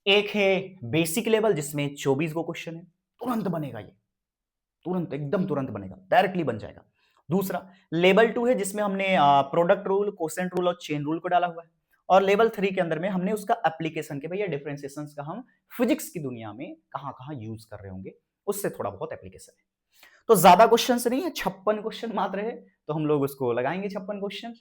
एक है बेसिक लेवल जिसमें 24 गो क्वेश्चन है, तुरंत बनेगा ये, तुरंत एकदम तुरंत बनेगा, डायरेक्टली बन जाएगा। दूसरा लेवल 2 है जिसमें हमने प्रोडक्ट रूल, कोसेंट रूल और चेन रूल को डाला हुआ है, और लेवल 3 के अंदर में हमने उसका एप्लीकेशन के भैया डिफरेंशिएशंस का हम फिजिक्स की दुनिया में कहां कहां यूज कर रहे होंगे, उससे थोड़ा बहुत एप्लीकेशन है। तो ज्यादा क्वेश्चन नहीं है, 56 क्वेश्चन मात्र है, तो हम लोग उसको लगाएंगे 56 क्वेश्चन।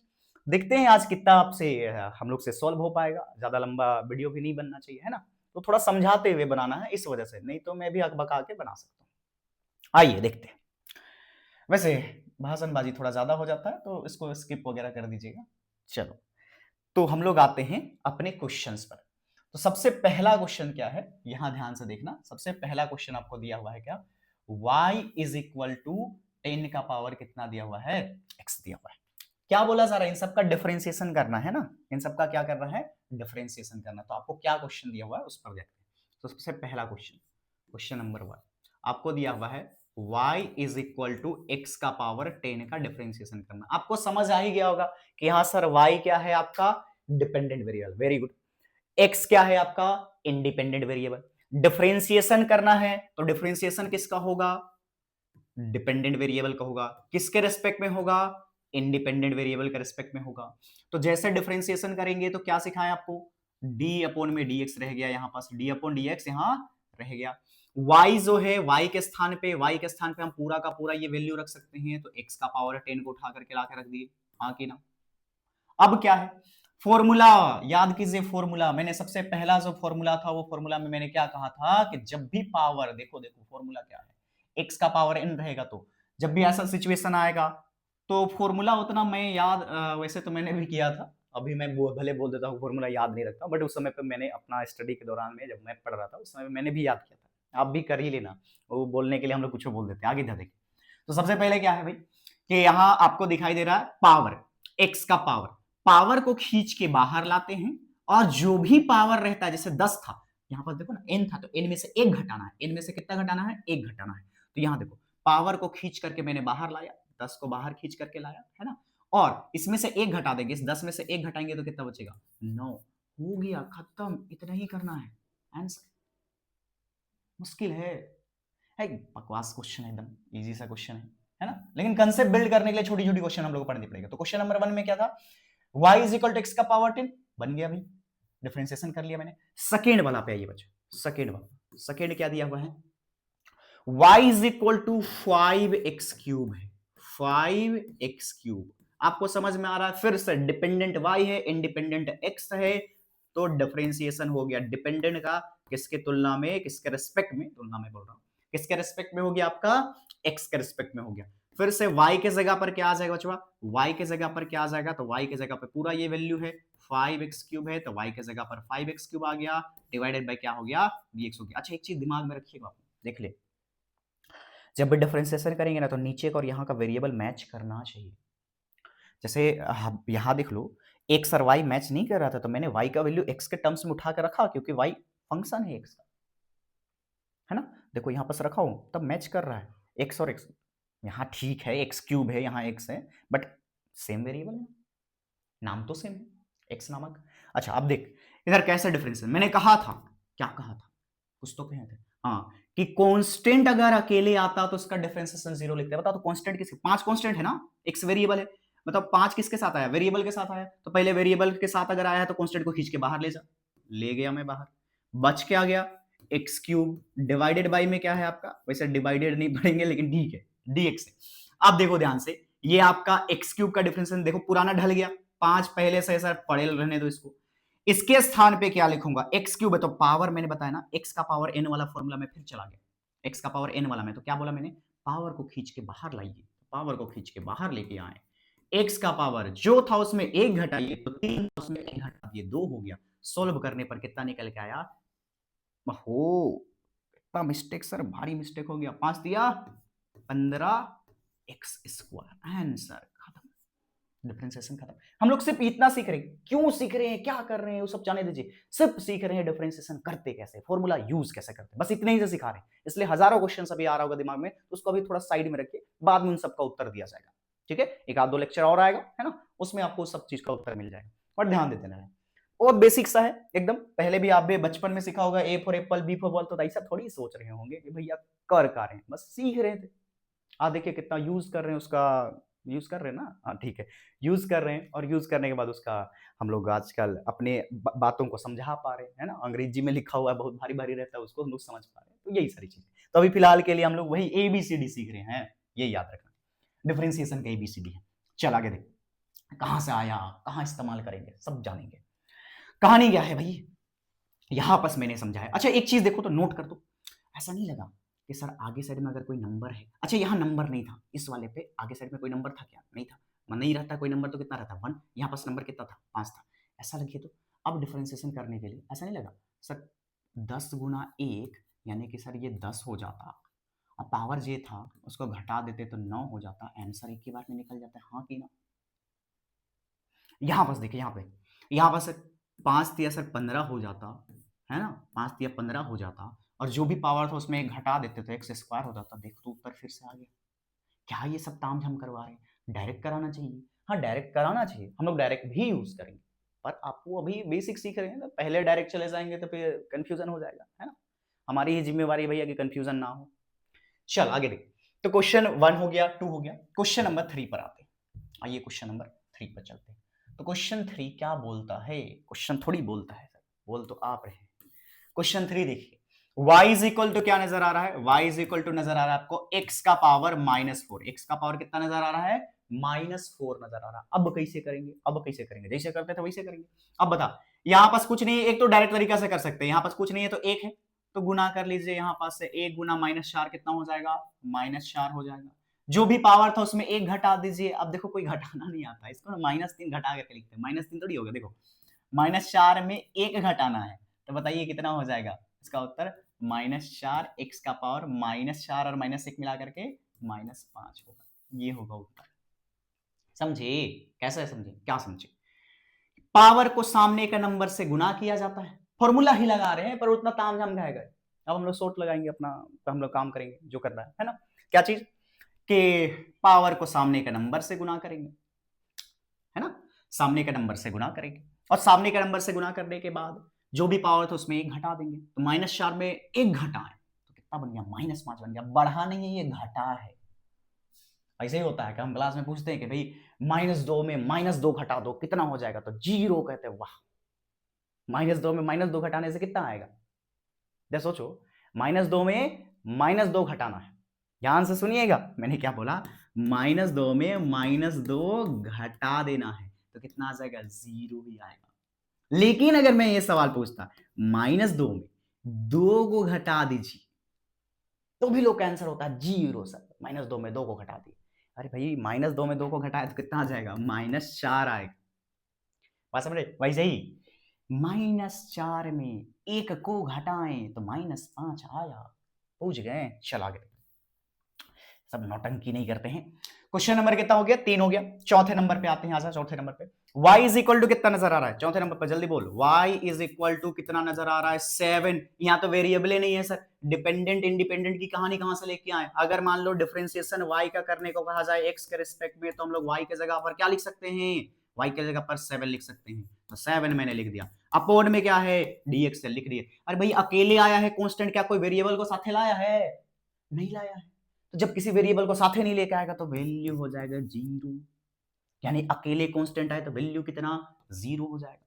देखते हैं आज कितना आपसे हम लोग से सॉल्व हो पाएगा। ज़्यादा लंबा वीडियो भी नहीं बनना चाहिए, है ना? तो थोड़ा समझाते हुए बनाना है इस वजह से, नहीं तो मैं भी अकबका के बना सकता हूँ। आइए देखते हैं। वैसे भाषणबाजी थोड़ा ज़्यादा हो जाता है तो इसको स्किप वगैरह कर दीजिएगा। चलो, तो हम लोग आते हैं अपने क्वेश्चंस पर। तो सबसे पहला क्वेश्चन क्या है, यहां ध्यान से देखना। सबसे पहला क्वेश्चन आपको दिया हुआ है क्या, y इज इक्वल टू 10 का पावर कितना दिया हुआ है, x दिया हुआ है। क्या बोला जा रहा है, इन सबका डिफरेंशिएशन करना है ना, इन सबका क्या करना है, डिफरेंशिएशन करना। तो आपको क्या क्वेश्चन दिया हुआ है उस पर देखते हैं। तो सबसे पहला क्वेश्चन, क्वेश्चन नंबर 1 आपको दिया हुआ है y is equal to x का पावर 10 का डिफरेंशिएशन करना। आपको समझ आ ही गया होगा कि हाँ सर y क्या है आपका, dependent variable, very good. x क्या है आपका, इंडिपेंडेंट वेरिएबल। डिफरेंशिएशन करना है तो डिफरेंशिएशन किसका होगा, डिपेंडेंट वेरिएबल का होगा। किसके रेस्पेक्ट में होगा, इंडिपेंडेंट वेरिएबल के रेस्पेक्ट में होगा। तो जैसे डिफरेंशिएशन करेंगे तो क्या सिखाएं आपको, d अपॉन में dx रह गया, यहां पास d अपॉन dx यहां रह गया। y जो है y के स्थान पे, हम पूरा का पूरा ये वैल्यू रख सकते हैं। तो x का पावर 10 को उठा करके ला के रख दिए, हाँ कि ना। अब क्या है, फॉर्मूला याद कीजिए। फॉर्मूला मैंने सबसे पहला जो फॉर्मूला था वो फॉर्मूला में मैंने क्या कहा था कि जब भी पावर, देखो देखो फॉर्मूला क्या है, x का पावर n रहेगा तो जब भी ऐसा सिचुएशन आएगा तो फॉर्मूला उतना मैं याद वैसे तो मैंने भी किया था, अभी मैं भले बोल देता हूँ फॉर्मूला याद नहीं रखता, बट उस समय पे मैंने अपना स्टडी के दौरान में जब मैं पढ़ रहा था उस समय मैंने भी याद किया था। आप भी कर ही लेना, वो बोलने के लिए हम लोग कुछ बोल देते हैं। आगे देखिए, तो सबसे पहले क्या है भाई कि यहाँ आपको दिखाई दे रहा है पावर, x का पावर, पावर को खींच के बाहर लाते हैं और जो भी पावर रहता है, जैसे 10 था, यहां पर देखो ना n था तो n में से एक घटाना है, n में से कितना घटाना है, एक घटाना है। तो यहां देखो पावर को खींच करके मैंने बाहर लाया, 10 को बाहर खींच करके लाया, है ना, और इसमें से एक घटा देंगे, इस 10 में से एक घटाएंगे तो कितना बचेगा, 9। हो गया, खत्म, इतना ही करना है आंसर। मुश्किल है बकवास क्वेश्चन है, एकदम इजी सा क्वेश्चन है ना, लेकिन कंसेप्ट बिल्ड करने के लिए छोटी छोटी क्वेश्चन हम लोग को पढ़नी पड़ेगा। तो क्वेश्चन नंबर 1 में क्या था, y is equal to x का पावर 10 बन गया भाई, डिफरेंशिएशन कर लिया मैंने। सेकेंड वाला पे आइए बच्चों, सेकेंड वाला, सेकेंड क्या दिया हुआ है, y is equal to 5x cube है, 5x क्यूब। आपको समझ में आ रहा है, फिर से डिपेंडेंट y है, इंडिपेंडेंट x है, तो डिफरेंशिएशन हो गया डिपेंडेंट का किसके तुलना में, किसके रेस्पेक्ट में, तुलना में बोल रहा हूं, किसके रेस्पेक्ट में हो गया आपका, x के रेस्पेक्ट में हो गया। फिर से y के जगह पर क्या आ जाएगा बच्चों, y के जगह पर क्या आ जाएगा, तो y के जगह पर पूरा ये वैल्यू है 5x क्यूब है, तो y के जगह पर 5x क्यूब आ गया, डिवाइडेड बाय क्या हो गया, dx हो गया। अच्छा एक चीज दिमाग में रखिएगा, आप देख ले, जब भी डिफरेंशिएशन करेंगे ना तो नीचे का और यहाँ का वेरिएबल मैच करना चाहिए। जैसे यहाँ देख लो, x और y मैच नहीं कर रहा था तो मैंने y का वैल्यू x के टर्म्स में उठा कर रखा, क्योंकि y फंक्शन है x का, है ना। देखो यहाँ पर रखा हूं तब मैच कर रहा है, x और x यहाँ ठीक है, x क्यूब है, यहाँ x है, बट सेम वेरिएबल है, नाम तो सेम है, x नामक। अच्छा अब देख इधर कैसे डिफरेंस है, मैंने कहा था, क्या कहा था, कुछ तो कहे थे, हाँ, कि कांस्टेंट अगर अकेले आता तो उसका डिफरेंशिएशन 0 लिखते हैं। बताओ तो कांस्टेंट किसके, 5 कांस्टेंट है ना, x वेरिएबल है, बताओ 5 किसके साथ आया, वेरिएबल के साथ आया। तो पहले वेरिएबल के साथ अगर आया है तो कांस्टेंट को खींच के बाहर ले जा, ले गया मैं बाहर, बच क्या गया, एक्स क्यूब डिवाइडेड बाई में क्या है आपका, वैसे डिवाइडेड नहीं पढ़ेंगे लेकिन ठीक है, dx है। अब देखो ध्यान से, ये आपका एक्स क्यूब का डिफरेंशिएशन देखो पुराना ढल गया, 5 पहले से ऐसा पढ़े रहने दो इसको, इसके स्थान पे क्या लिखूंगा, एक्स क्यूब है तो पावर मैंने बताया ना, एक्स का पावर एन वाला फॉर्मूला में फिर चला गया, एक्स का पावर एन वाला में, तो क्या बोला मैंने, पावर को खींच के बाहर लाइए, पावर को खींच के बाहर लेके आए, एक्स का पावर जो था उसमें एक घटाइए तो 3 उसमें एक घटा दिए 2 हो गया, सोल्व करने पर कितना निकल के आया, हो इतना मिस्टेक सर, भारी मिस्टेक हो गया, 5 दिया 15 एक्स स्क्वायर, आंसर खत्म, डिफरेंशिएशन खत्म। हम लोग सिर्फ इतना सीख रहे हैं, क्यों सीख रहे हैं, क्या कर रहे हैं, वो सब जाने दीजिए, सिर्फ सीख रहे हैं डिफरेंशिएशन करते कैसे, फॉर्मूला यूज कैसे करते हैं, बस इतने ही से सिखा रहे हैं। इसलिए हजारों क्वेश्चन अभी आ रहा होगा दिमाग में, तो उसको अभी थोड़ा साइड में रखिए, बाद में उन सबका उत्तर दिया जाएगा, ठीक है, एक आध दो लेक्चर और आएगा, है ना, उसमें आपको सब चीज का उत्तर मिल जाएगा, और ध्यान देते रहें। और बेसिक सा है एकदम, पहले भी आप भी बचपन में सीखा होगा, a for apple, b for ball, तो ऐसा थोड़ी सोच रहे होंगे कि भैया कर रहे हैं, बस सीख रहे थे। देखिए कितना यूज कर रहे हैं उसका, यूज कर रहे हैं ना, हाँ ठीक है, यूज कर रहे हैं, और यूज करने के बाद उसका हम लोग आजकल अपने बातों को समझा पा रहे हैं, है ना, अंग्रेजी में लिखा हुआ है बहुत भारी भारी रहता है, उसको हम लोग समझ पा रहे हैं, तो यही सारी चीजें। तो अभी फिलहाल के लिए हम लोग वही ABCD सीख रहे हैं, ये याद रखना, डिफरेंशिएशन का ABCD है। चल आगे देख, कहां से आया, कहां इस्तेमाल करेंगे, सब जानेंगे। कहानी क्या है भाई, यहां बस मैंने समझाया। अच्छा एक चीज देखो तो नोट कर दो, ऐसा नहीं लगा कि सर आगे साइड में अगर कोई नंबर है, अच्छा यहाँ नंबर नहीं था इस वाले पे, आगे साइड में कोई नंबर था क्या, नहीं था। नहीं रहता कोई नंबर तो कितना रहता, 1। यहाँ पास नंबर कितना था, 5 था। ऐसा लगे तो अब डिफरेंशिएशन करने के लिए ऐसा नहीं लगा सर 10 गुना 1 यानी कि सर ये 10 हो जाता, अब पावर जे था उसको घटा देते तो 9 हो जाता, आंसर एक ही बार में निकल जाता है, हाँ कि ना। यहाँ बस देखिए, यहाँ पर सर 5 तिया सर 15 हो जाता है ना, 5 तिया 15 हो जाता, और जो भी पावर था उसमें एक घटा देते तो एक्स स्क्वायर हो जाता। देख तो उत्तर फिर से आ गया। क्या ये सब तामझाम करवा रहे हैं, डायरेक्ट कराना चाहिए। हाँ डायरेक्ट कराना चाहिए, हम लोग डायरेक्ट भी यूज करेंगे, पर आपको अभी बेसिक सीख रहे हैं तो पहले डायरेक्ट चले जाएंगे तो फिर कंफ्यूजन हो जाएगा, है ना। हमारी ही जिम्मेवारी भैया कि कंफ्यूजन ना हो। चल आगे देख, तो क्वेश्चन 1 हो गया, 2 हो गया, क्वेश्चन नंबर 3 पर आते हैं। आइए क्वेश्चन नंबर 3 पर चलते हैं। तो क्वेश्चन 3 क्या बोलता है, क्वेश्चन थोड़ी बोलता है, बोल तो आप रहे। क्वेश्चन 3 देखिए, y इज इक्वल टू क्या नजर आ रहा है, y इज इक्वल टू नजर आ रहा है आपको x का पावर -4। x का पावर कितना नजर आ रहा है, -4 नजर आ रहा है। अब कैसे करेंगे, अब कैसे करेंगे, जैसे करते थे वैसे करेंगे। अब बता, यहां पास कुछ नहीं है, एक तो डायरेक्ट तरीका से कर सकते हैं, यहां पास कुछ नहीं है तो एक है तो गुना कर लीजिए, यहां पास से 1 गुना -4 कितना हो जाएगा, -4 हो जाएगा। जो भी पावर था उसमें एक घटा दीजिए। अब देखो कोई घटाना नहीं आता, इसको ना -3 घटा के लिखते हैं, -3 थोड़ी होगा, देखो -4 में एक घटाना है तो बताइए कितना हो जाएगा। इसका उत्तर -4 x का पावर -4 और -1 मिला करके -5 होगा, ये होगा उत्तर। समझे, कैसे समझे, क्या समझे। पावर को सामने के नंबर से गुना किया जाता है, फॉर्मूला ही लगा रहे हैं पर उतना तामझाम खाएगा। अब हम लोग शॉर्ट लगाएंगे अपना, तो हम लोग काम करेंगे जो करना है ना। क्या चीज, कि पावर को सामने के नंबर से गुना करेंगे, है ना, सामने के नंबर से गुना करेंगे, और सामने के नंबर से गुना करने के बाद जो भी पावर था उसमें एक घटा देंगे, तो -4 में एक घटा है तो कितना बन गया, -5 बन गया। बढ़ा नहीं है, ये घटा है। ऐसे ही होता है कि हम क्लास में पूछते हैं कि भाई -2 में -2 घटा दो कितना हो जाएगा, तो 0 कहते हैं। वाह, -2 में -2 घटाने से कितना आएगा, जरा सोचो। -2 में -2 घटाना है, ध्यान से सुनिएगा मैंने क्या बोला, -2 में -2 घटा देना है तो कितना आ जाएगा, 0 ही आएगा। लेकिन अगर मैं ये सवाल पूछता -2 में 2 को घटा दीजिए तो भी लोग का आंसर होता है 0 सर, -2 में 2 को घटा दिए। अरे भाई -2 में 2 को घटाए तो कितना आ जाएगा, -4 आएगा। बात समझे, वैसे ही -4 में 1 को घटाएं तो -5 आया। पूछ गए, चल आगे, सब नौटंकी नहीं करते हैं। क्वेश्चन नंबर कितना हो गया, 3 हो गया। चौथे नंबर पे आते हैं, आजा चौथे नंबर पे। y इज इक्वल टू कितना नजर आ रहा है, चौथे नंबर पर जल्दी बोल, y इज इक्वल टू कितना नजर आ रहा है, 7। यहाँ तो वेरिएबल ही नहीं है सर, डिपेंडेंट इंडिपेंडेंट की कहानी कहां से लेके आए। अगर मान लो डिफरेंशिएशन y का करने को कहा जाए x के रिस्पेक्ट में, तो हम लोग y के जगह पर क्या लिख सकते हैं, y के जगह पर 7 लिख सकते हैं, तो 7 मैंने लिख दिया। अपोन में क्या है, dx लिख दिए। अरे भाई अकेले आया है कांस्टेंट, क्या कोई वेरिएबल को साथे लाया है, नहीं लाया है। तो जब किसी वेरिएबल को साथे नहीं लेके आएगा तो वैल्यू हो जाएगा 0, यानी अकेले कांस्टेंट आए तो वैल्यू कितना, 0 हो जाएगा।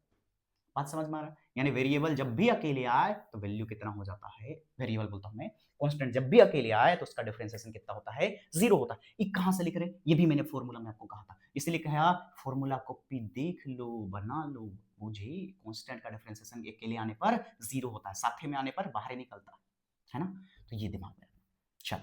बात समझ में आ रहा है, यानी वेरिएबल जब भी अकेले आए तो वैल्यू कितना हो जाता है, वेरिएबल बोलता हूं मैं, कांस्टेंट जब भी अकेले आए तो उसका डिफरेंशिएशन कितना होता है, 0 होता है। ये कहां से लिख रहे हैं, ये भी मैंने फॉर्मूला में आपको कहा था, इसलिए कहा फॉर्मूला कॉपी देख लो, बना लो। मुझे कांस्टेंट का डिफरेंशिएशन अकेले आने पर 0 होता है, साथे में आने पर बाहर निकलता है ना, तो ये दिमाग में। चल,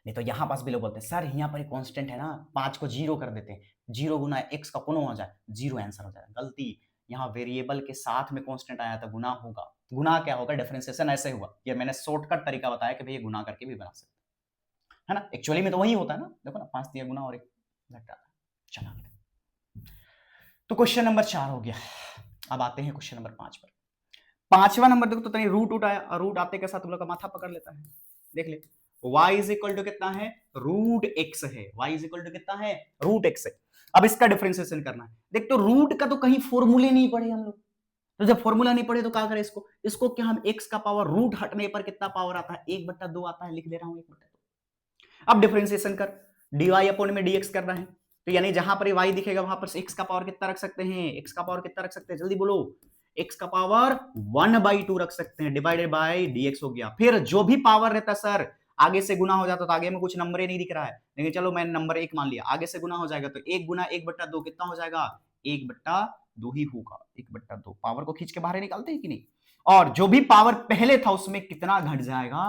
नहीं तो यहाँ पास भी लोग बोलते हैं सर यहाँ पर कांस्टेंट है ना, 5 को 0 कर देते हैं, 0 गुना x का कोनो हो जाए 0 आंसर हो जाएगा। गलती, यहाँ वेरिएबल के साथ में कांस्टेंट आया था, गुना होगा। गुना क्या होगा, डिफरेंशिएशन ऐसे हुआ, ये मैंने शॉर्टकट तरीका बताया कि भैया गुना करके भी बना सकते है ना, एक्चुअली में तो वही होता है ना, देखो ना 5 दिया गुना और 1 घटा। चला, तो क्वेश्चन नंबर 4 हो गया। अब आते हैं क्वेश्चन नंबर 5 पर। पांचवा नंबर देखो, तो तनी रूट आया, और रूट आते के साथ तुम लोग का माथा पकड़ लेता है। देख ले, y इज इक्वल टू कितना है, रूट एक्स है, y इज इक्वल टू कितना है, रूट एक्स है। अब इसका डिफरेंशिएशन करना है। देख तो रूट का तो कहीं फॉर्मूले नहीं पढ़े हम लोग, तो जब फॉर्मूला नहीं पढ़े तो क्या करें, इसको क्या हम x का पावर रूट हटने पर कितना पावर आता है, 1/2 आता है, लिख दे रहा हूं 1/2। अब डिफरेंशिएशन कर, dy अपॉन में dx करना है, तो यानी जहां पर y दिखेगा वहां पर x का पावर कितना रख सकते हैं, x का पावर कितना रख सकते हैं, जल्दी बोलो, x का पावर 1/2 रख सकते हैं, डिवाइडेड बाय dx हो गया। फिर जो भी पावर रहता है सर आगे से गुना हो जाता तो आगे में कुछ नंबर ही नहीं दिख रहा है, लेकिन चलो मैंने नंबर 1 मान लिया, आगे से गुना हो जाएगा तो 1 गुना 1/2 कितना हो जाएगा, 1/2 ही होगा, 1/2 पावर को खींच के बाहर निकालते हैं कि नहीं, और जो भी पावर पहले था उसमें कितना घट जाएगा,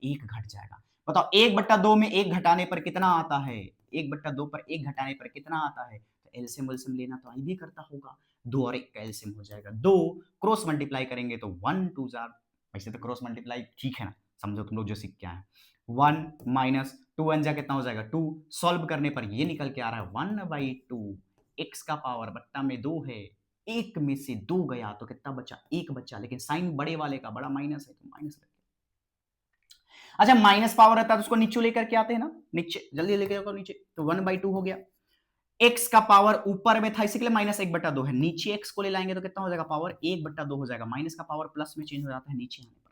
1 घट जाएगा। बताओ 1/2 में 1 घटाने पर कितना आता है, 1/2 पर 1 घटाने पर कितना आता है, तो एलसीएम वेलसीएम लेना तो आई भी करता होगा, 2 और 1 का एलसीएम हो जाएगा 2, क्रॉस मल्टीप्लाई करेंगे तो 1 2 जार, वैसे तो क्रॉस मल्टीप्लाई ठीक है ना, समझो तुम लोग जो सीख के आए, 1 माइनस 2 1 जा कितना हो जाएगा 2, सॉल्व करने पर ये निकल के आ रहा है 1/2, x का पावर बट्टा में 2 है, एक में से 2 गया तो कितना बचा, 1 बचा, लेकिन साइन बड़े वाले का बड़ा माइनस है तो माइनस रख। अच्छा माइनस पावर रहता है तो उसको नीचे लेकर के आते हैं ना, नीचे जल्दी लेके जाओ नीचे, तो 1/2 हो गया, x का पावर ऊपर में था इसीलिए -1/2 है, नीचे x को ले लाएंगे तो कितना हो जाएगा, पावर 1/2 हो जाएगा, माइनस का पावर प्लस में चेंज हो जाता है नीचे आने पर,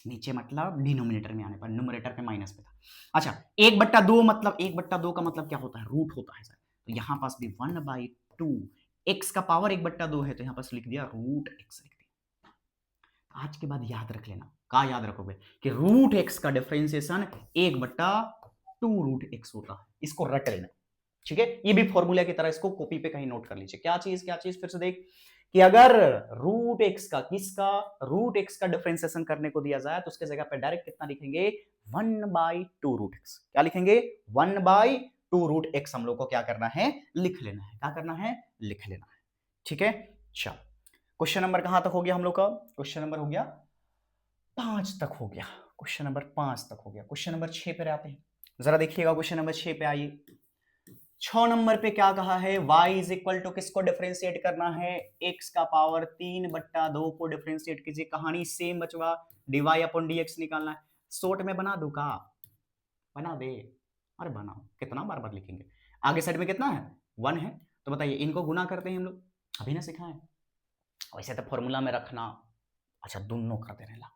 नीचे मतलब डिनोमिनेटर में आने पर, न्यूमरेटर पे माइनस पे था। अच्छा 1/2 मतलब 1/2 का मतलब क्या होता है, रूट होता है सर, तो यहां पास भी 1/2, x का पावर 1/2 है तो यहां पास लिख दिया रूट x लिख दिया। आज के बाद याद रख लेना, क्या याद रखोगे कि रूट x का डिफरेंशिएशन 1/2 रूट x होता है, इसको रट लेना, ठीक है, ये भी फॉर्मूला की तरह इसको कॉपी पे कहीं नोट कर लीजिए, क्या चीज फिर से देख, कि अगर रूट एक्स का किसका, रूट एक्स का डिफरेंशिएशन करने को दिया जाए तो उसके जगह पे डायरेक्ट कितना लिखेंगे, 1/2 रूट एक्स, क्या लिखेंगे 1/2 रूट एक्स, हम लोग को क्या करना है, लिख लेना है, क्या करना है, लिख लेना है, ठीक है। चल क्वेश्चन नंबर कहां तक हो गया हम लोग का, क्वेश्चन नंबर हो गया 5 तक हो गया, क्वेश्चन नंबर 5 तक हो गया, क्वेश्चन नंबर 6 पे आते हैं, जरा देखिएगा क्वेश्चन नंबर 6 पे आइए, 6 नंबर पे क्या कहा है, y इज इक्वल टू किसको डिफरेंशिएट करना है, x का पावर 3/2 को डिफरेंशिएट कीजिए, कहानी सेम बचवा, dy अपॉन dx निकालना है, शॉर्ट में बना दूं का, बना दे, अरे बनाओ, कितना बार बार लिखेंगे, आगे साइड में कितना है 1 है, तो बताइए इनको गुना करते हैं हम लोग, अभी ना सिखाएं, वैसे तो फॉर्मूला में रखना, अच्छा दोनों करते रहना,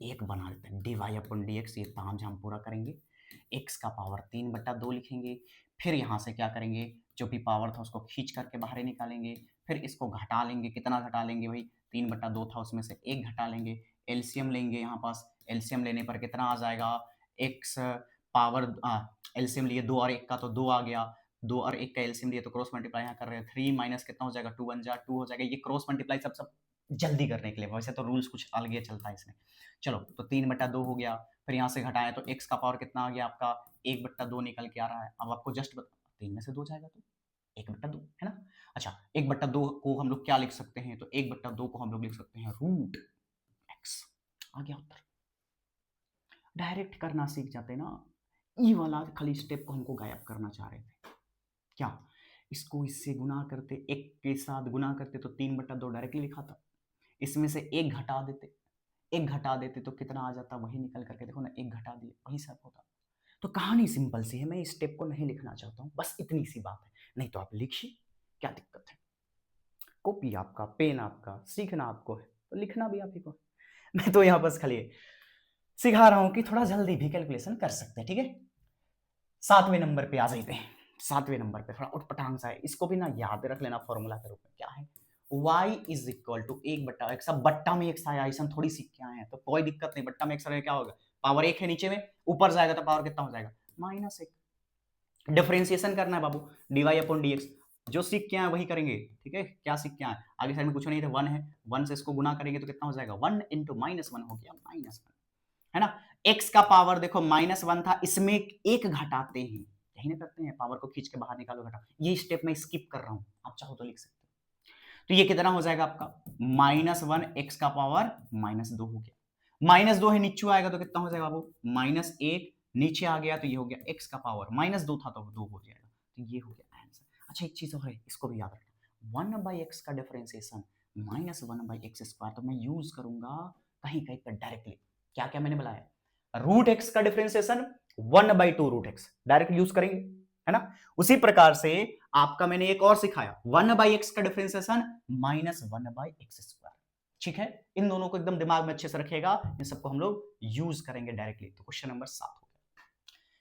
एक बना लेते हैं dy अपॉन dx, ये तामझाम पूरा करेंगे, x का पावर 3/2 लिखेंगे, फिर यहाँ से क्या करेंगे, जो भी पावर था उसको खींच करके बाहर निकालेंगे, फिर इसको घटा लेंगे, कितना घटा लेंगे भाई, 3/2 था उसमें से 1 घटा लेंगे, एलसीएम लेंगे, यहाँ पास एलसीएम लेने पर कितना आ जाएगा, x पावर एलसीएम लिए 2 और 1 का तो 2 आ गया, 2 और 1 का एलसीएम लिए तो क्रॉस मल्टीप्लाई यहाँ कर रहे हैं, 3 माइनस कितना हो जाएगा 2 1 जा 2 हो जाएगा, ये क्रॉस मल्टीप्लाई सब जल्दी करने के लिए, वैसे तो रूल्स कुछ अलग ही चलता है इसमें, चलो तो 3/2 हो गया, फिर यहाँ से घटाएं तो x का पावर कितना आ गया आपका 1/2 निकल के आ रहा है, अब आपको जस्ट 3 में से 2 जाएगा तो 1/2 है ना। अच्छा 1/2 को हम लोग क्या लिख सकते हैं, तो 1/2 को हम लोग लिख सकते हैं रूट x, आ गया उत्तर, डायरेक्ट करना सीख जाते ना, ई वाला खाली स्टेप को हमको गायब करना चाह रहे थे, क्या इसको इससे गुना करते, एक के साथ गुना करते तो 3/2 डायरेक्टली लिखा था, इसमें से एक घटा देते, एक घटा देते तो कितना आ जाता, वही निकल करके देखो ना, एक घटा दिए वही सब होता, तो कहानी सिंपल सी है, मैं इस स्टेप को नहीं लिखना चाहता हूं, बस इतनी सी बात है, नहीं तो आप लिखिए, क्या दिक्कत है, कॉपी आपका, पेन आपका, सीखना आपको है तो लिखना भी आप ही को है, मैं तो यहाँ बस खाली सिखा रहा हूं कि थोड़ा जल्दी भी कैलकुलेशन कर सकते हैं, ठीक है। 7वें नंबर पे आ जाते हैं, 7वें नंबर पे थोड़ा उठपटांग सा है, इसको भी ना याद रख लेना फॉर्मूला के रूप में, क्या है y is equal to 1/x, अब बट्टा में x आया, ऐसा थोड़ी सीख के आए हैं तो कोई दिक्कत नहीं, बट्टा में x आया क्या होगा, पावर 1 है नीचे में, ऊपर जाएगा तो पावर कितना हो जाएगा -1, डिफरेंशिएशन करना है बाबू, dy अपॉन dx, जो सीख के आए वही करेंगे, ठीक है, क्या सीख के आए, आगे साइड में कुछ नहीं था 1 है, 1 से इसको गुना करेंगे तो कितना हो जाएगा 1 इंटू -1 हो गया -1, है ना, x का पावर देखो -1 था, इसमें एक घटाते हैं, यही ना करते हैं, पावर को खींच के बाहर निकालो घटाओ, ये स्टेप मैं स्किप कर रहा हूं, आप चाहो तो लिख सकते हो, तो ये कितना हो जाएगा आपका -1 x का पावर -2 हो गया, -2 है नीचे आएगा तो कितना हो जाएगा बाबू -1, नीचे आ गया तो ये हो गया x का पावर -2 था तो 2 हो जाएगा, तो ये हो गया आंसर। अच्छा एक चीज और है, इसको भी याद रखना, 1/x का डिफरेंशिएशन -1/x², तो मैं यूज करूंगा कहीं कहीं पर डायरेक्टली, क्या क्या मैंने बताया, रूट एक्स का differentiation 1/2 root x direct use करेंगे, है ना, उसी प्रकार से आपका मैंने एक और सिखाया 1/x का डिफरेंशिएशन -1/x², ठीक है, इन दोनों को एकदम दिमाग में अच्छे से रखिएगा, इन सबको हम लोग यूज करेंगे डायरेक्टली, तो क्वेश्चन नंबर 7 हो गया,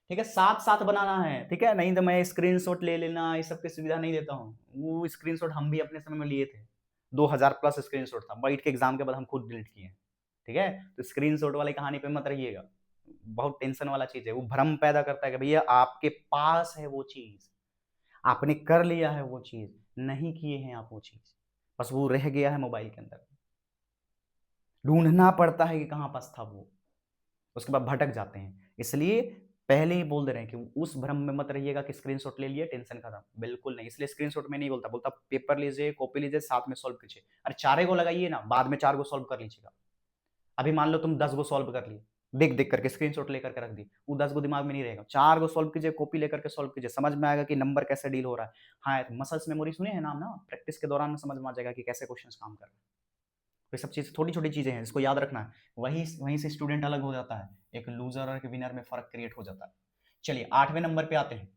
ठीक है, साथ साथ बनाना है, ठीक है, नहीं तो मैं स्क्रीनशॉट ले लेना ये सब की सुविधा नहीं देता हूँ, वो स्क्रीनशॉट हम भी अपने समय में लिए थे, 2000 प्लस स्क्रीनशॉट था, बैठ के एग्जाम के बाद हम खुद डिलीट किए, ठीक है, तो स्क्रीनशॉट वाली कहानी पे मत रहिएगा, बहुत टेंशन वाला चीज है, वो भ्रम पैदा करता है कि भैया आपके पास है वो चीज, आपने कर लिया है वो चीज, नहीं किए हैं आप वो चीज, बस वो रह गया है मोबाइल के अंदर, ढूंढना पड़ता है कि कहां पास था वो, उसके बाद भटक जाते हैं। इसलिए पहले ही बोल दे रहे हैं कि उस भ्रम में मत रहिएगा कि स्क्रीनशॉट ले लिए टेंशन खत्म, बिल्कुल नहीं। इसलिए स्क्रीनशॉट में नहीं बोलता, बोलता पेपर लीजिए, कॉपी लीजिए, साथ में सॉल्व कीजिए। अरे चारे को लगाइए ना, बाद में 4 को सॉल्व कर लीजिएगा। अभी मान लो तुम 10 को सॉल्व कर लिए, देख देख करके स्क्रीनशॉट लेकर के रख दी, वो 10 को दिमाग में नहीं रहेगा। 4 को सॉल्व कीजिए, कॉपी लेकर के सॉल्व कीजिए, समझ में आएगा कि नंबर कैसे डील हो रहा है। हाँ, मसल्स मेमोरी सुने हैं नाम ना, प्रैक्टिस के दौरान में समझ में आ जाएगा कि कैसे क्वेश्चन काम कर रहे हैं। ये सब चीज़ छोटी छोटी चीजें हैं, इसको याद रखना है। वहीं से स्टूडेंट अलग हो जाता है, एक लूजर और एक विनर में फर्क क्रिएट हो जाता है। चलिए 8वें नंबर पे आते हैं।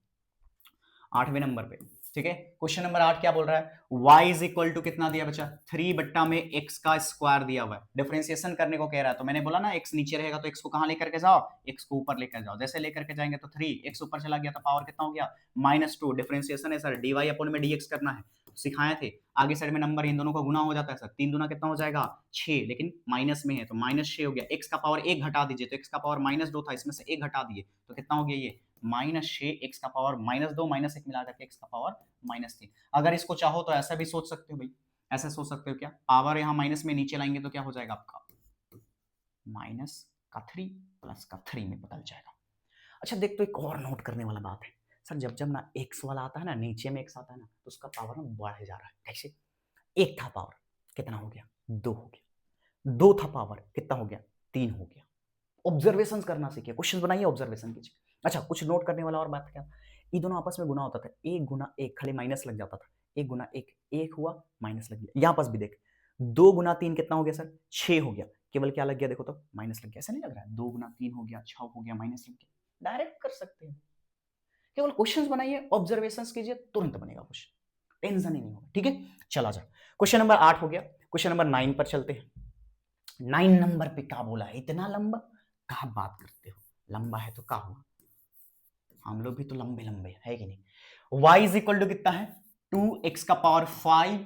8वें नंबर पे, ठीक है, क्वेश्चन नंबर 8 क्या बोल रहा है, y इज इक्वल टू कितना दिया बच्चा, 3 बट्टा में x का स्क्वायर दिया हुआ है, डिफरेंशिएशन करने को कह रहा है। तो मैंने बोला ना x नीचे रहेगा तो x को कहां लेकर के जाओ, x को ऊपर लेकर जाओ। जैसे लेकर के जाएंगे तो 3 x ऊपर चला गया तो पावर कितना हो गया -2। डिफरेंशिएशन है सर, dy अपॉन में dx करना है, सिखाए थे। आगे साइड में नंबर इन दोनों का गुना हो जाता है सर, 3 दूना कितना हो जाएगा 6, लेकिन माइनस में है तो -6 हो गया। x का पावर 1 घटा दीजिए, तो x का पावर -2 था, इसमें से 1 घटा दिए तो कितना हो गया ये -6, x का पावर -2 -1 मिला करके x का पावर -3। अगर इसको चाहो तो ऐसा भी सोच सकते हो भाई, ऐसा सोच सकते हो क्या, पावर यहाँ माइनस में नीचे लाएंगे तो क्या हो जाएगा आपका -3 +3 में बदल जाएगा। अच्छा देख, तो एक और नोट करने वाला बात है सर, जब जब ना x वाला आता है ना, नीचे में x आता है ना, तो उसका पावर ना बढ़ जा रहा है। कैसे, 1 था पावर, कितना हो गया 2 हो गया, 2 था पावर, कितना हो गया 3 हो गया। ऑब्जर्वेशन करना सीखिए, क्वेश्चन बनाइए, ऑब्जर्वेशन कीजिए। अच्छा कुछ नोट करने वाला और बात क्या, ये दोनों आपस में गुना होता था, 1 गुना 1 खाली माइनस लग जाता था, 1 गुना 1 1 हुआ, माइनस लग गया। यहां पास भी देख, 2 गुना 3 कितना हो गया सर 6 हो गया, केवल क्या लग गया देखो तो माइनस लग गया। ऐसा नहीं लग रहा है 2 गुना 3 हो गया 6 हो गया माइनस लग गया, डायरेक्ट कर सकते हैं। केवल क्वेश्चंस बनाइए, ऑब्जर्वेशंस कीजिए, तुरंत बनेगा क्वेश्चन, टेंशन ही नहीं होगा। ठीक है, चला जा, क्वेश्चन नंबर 8 हो गया। क्वेश्चन नंबर 9 पर चलते हैं। 9 नंबर पे क्या बोला है, इतना लंबा कहा बात करते हो, लंबा है तो क्या हुआ, हम लोग भी तो लंबे लंबे है कि नहीं। y इज इक्वल टू कितना है 2x का पावर 5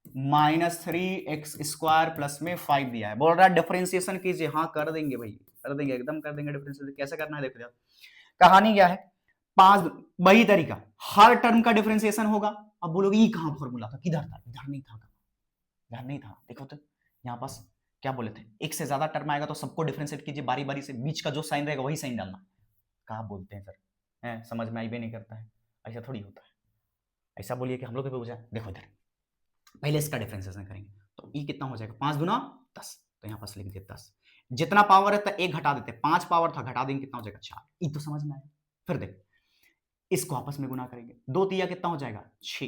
-3x स्क्वायर प्लस में 5 दिया है। बोल रहा है डिफरेंशिएशन कीजिए, हाँ कर देंगे भाई, कर देंगे, एकदम कर देंगे डिफरेंशिएशन। कैसे करना है देखो यार, कहानी क्या है, 5 वही तरीका, हर टर्म का डिफरेंशिएशन होगा। अब बोलोगे ये कहां फॉर्मूला था, किधर था, इधर नहीं था, इधर नहीं था, देखो तो यहाँ पास क्या बोले थे, एक से ज्यादा टर्म आएगा तो सबको डिफरेंशिएट कीजिए बारी बारी से, बीच का जो साइन रहेगा वही साइन डालना। कहा बोलते हैं सर, है समझ में आई भी नहीं करता है, ऐसा थोड़ी होता है। ऐसा बोलिए कि हम लोग भी पूछा, देखो इधर पहले इसका डिफरेंशिएशन करेंगे तो ये कितना हो जाएगा 5 दूना 10, तो यहाँ पास लिख दिया 10, जितना पावर है तो 1 घटा देते, 5 पावर था घटा देंगे कितना हो जाएगा 4, ये तो समझ में आया। फिर देख इसको आपस में गुना करेंगे, 2 तिया कितना हो जाएगा 6,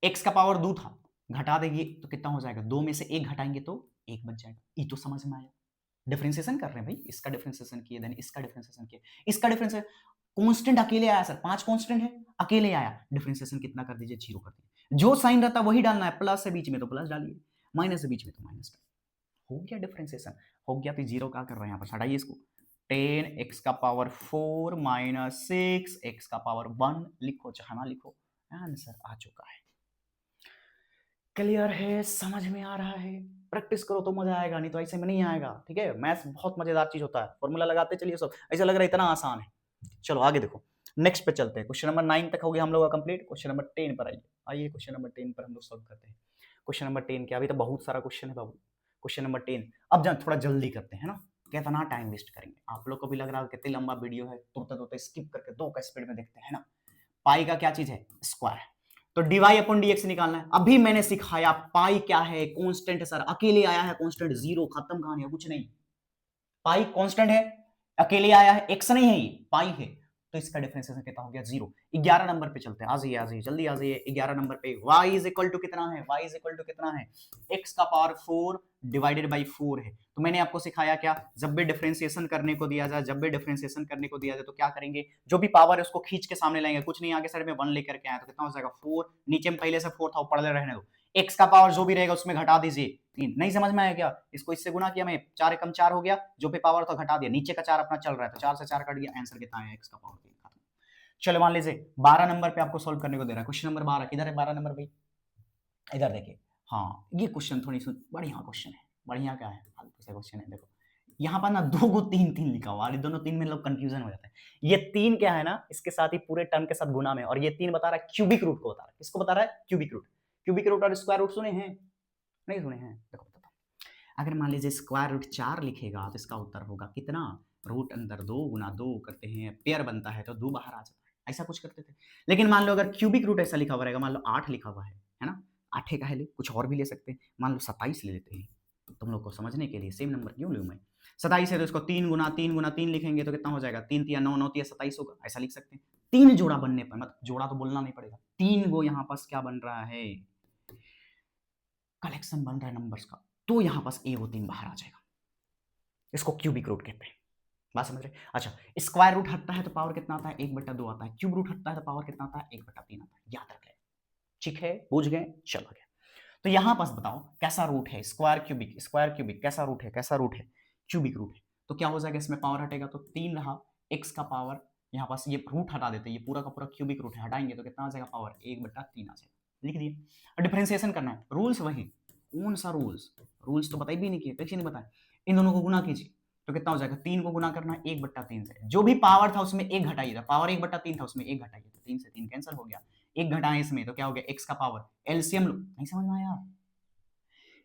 x का पावर 2 था, घटा देंगे तो कितना हो जाएगा, 2 में से 1 घटाएंगे तो 1 बच जाएगा। ये तो समझ में आया, डिफरेंशिएशन कर रहे हैं भाई, इसका डिफरेंशिएशन किए, देन इसका डिफरेंशिएशन किए, इसका डिफरेंशिएशन कांस्टेंट अकेले आया सर, 5 कांस्टेंट है, अकेले आया, डिफरेंशिएशन कितना कर दीजिए 0 कर दीजिए, जो साइन रहता वही डालना है, प्लस है बीच में तो प्लस डालिए, माइनस है बीच में तो माइनस डालिए, हो गया डिफरेंशिएशन, हो गया। तो 0 क्या कर रहे हैं यहाँ पर, हटाइए इसको, 10x का पावर 4 -6x का पावर 1 लिखो चाहे ना लिखो, आंसर आ चुका है। क्लियर है, समझ में आ रहा है, प्रैक्टिस करो तो मजा आएगा, नहीं तो ऐसे में नहीं आएगा। ठीक है, मैथ्स बहुत मजेदार चीज होता है, फॉर्मूला लगाते चलिए सब, ऐसा लग रहा है इतना आसान है। चलो आगे देखो, नेक्स्ट पे चलते हैं। क्वेश्चन नंबर 9 तक हो गया हम लोग का कंप्लीट। क्वेश्चन नंबर 10 पर आइए, आइए क्वेश्चन नंबर 10 पर हम लोग सॉल्व करते हैं। क्वेश्चन नंबर 10 क्या, अभी तो बहुत सारा क्वेश्चन है बाबू। क्वेश्चन नंबर 10, अब जान थोड़ा जल्दी करते हैं ना, कितना टाइम वेस्ट करेंगे, आप लोग को भी लग रहा है कितनी लंबा वीडियो है, तुरते तुरते स्किप करके 2 का स्पीड में देखते हैं ना। पाई का क्या चीज है, स्क्वायर, तो dy अपॉन dx निकालना है। अभी मैंने सिखाया पाई क्या है, कांस्टेंट है सर, अकेले आया है कांस्टेंट, 0 खत्म, कहानी है, कुछ नहीं, पाई कांस्टेंट है, अकेले आया है, x नहीं है ये पाई है, तो इसका डिफरेंशिएशन कितना हो गया 0। 11 नंबर पे चलते हैं, आ जाइए जल्दी आ जाइए। 11 नंबर पे y इज इक्वल टू कितना है, y इज इक्वल टू कितना है, x का पावर 4 डिवाइडेड बाई 4 है। तो मैंने आपको सिखाया क्या, जब भी डिफरेंशिएशन करने को दिया जाए, जब भी डिफरेंशिएशन करने को दिया जाए तो क्या करेंगे, जो भी पावर है उसको खींच के सामने लाएंगे, कुछ नहीं आगे साइड में 1 लेकर के आया तो कितना हो जाएगा 4, नीचे में पहले से 4 था ऊपर रहने दो, x का पावर जो भी रहेगा उसमें घटा दीजिए 3। नहीं समझ में आया क्या, इसको इससे गुना किया मैं, 4 एकम 4 हो गया, जो भी पावर था घटा दिया, नीचे का 4 अपना चल रहा है तो 4 से 4 कट गया, आंसर कितना आया x का पावर 3 खत्म। चलो मान लीजिए 12 नंबर पे आपको सॉल्व करने को दे रहा है, क्वेश्चन नंबर 12 किधर है, 12 नंबर भाई इधर देखिए। हाँ ये क्वेश्चन थोड़ी बढ़िया क्वेश्चन है, बढ़िया क्या है, फालतू से क्वेश्चन है, देखो यहाँ पर ना 2 को 3 3 लिखा हुआ है, ये दोनों 3 में लोग कंफ्यूजन हो जाता है। ये 3 क्या है ना, इसके साथ ही पूरे टर्म के साथ गुना में, और ये 3 बता रहा है क्यूबिक रूट को बता रहा है। किसको बता रहा है? Cubic root. क्यूबिक रूट और स्क्वायर रूट सुने हैं? नहीं सुने हैं? देखो बताता हूँ। अगर मान लीजिए स्क्वायर रूट 4 लिखेगा तो इसका उत्तर होगा कितना? रूट अंदर 2 गुना 2 करते हैं, पेयर बनता है तो 2 बाहर आ जाता है। ऐसा कुछ करते थे। लेकिन मान लो अगर क्यूबिक रूट ऐसा लिखा हुआ रहेगा, मान लो 8 लिखा हुआ है ना? 8 का है, ले कुछ और भी ले सकते हैं। मान लो 27 ले लेते हैं। तुम लोग को समझने के लिए सेम नंबर क्यों लूँ मैं? 27 है तो इसको 3 गुना 3 गुना 3 लिखेंगे तो कितना हो जाएगा? 3 तिया 9, 9 तिया 27 होगा। ऐसा लिख सकते हैं। 3 जोड़ा बनने पर, मतलब जोड़ा तो बोलना नहीं पड़ेगा। 3 गो यहाँ पास क्या बन रहा है? कलेक्शन बन रहा है नंबर्स का। तो यहाँ पास ए वो 3 बाहर आ जाएगा। इसको क्यूबिक रूट कहते हैं। बात समझ रहे? अच्छा, स्क्वायर रूट हटता है तो पावर कितना आता है? 1/2 आता है। क्यूब रूट हटता है तो पावर कितना आता है? 1/3 आता है। याद रख ले। ठीक है? बूझ गए? चलो गया। तो यहां पास बताओ कैसा रूट है? स्क्वायर क्यूबिक कैसा रूट है? कैसा रूट है? क्यूबिक रूट है। तो क्या हो जाएगा? इसमें पावर हटेगा तो 3 रहा, x का पावर यहां पास, ये रूट हटा देते हैं, ये पूरा का पूरा क्यूबिक रूट है, हटाएंगे तो कितना आ जाएगा? पावर 1/3 आ जाएगा। लिख दिए। डिफरेंशिएशन करना है, रूल्स वही। कौन सा रूल्स? रूल्स तो बताई भी नहीं किए, कैसे नहीं बताए? इन दोनों को गुना कीजिए तो कितना हो जाएगा? 3 को गुना करना है 1/3 से, जो भी पावर था उसमें 1 घटाइए था, पावर 1/3 था उसमें 1 घटाइए, तो 3 से 3 कैंसिल हो गया, 1 घटाएं इसमें तो क्या हो गया? x का पावर, एलसीएम लो। नहीं समझ में आया?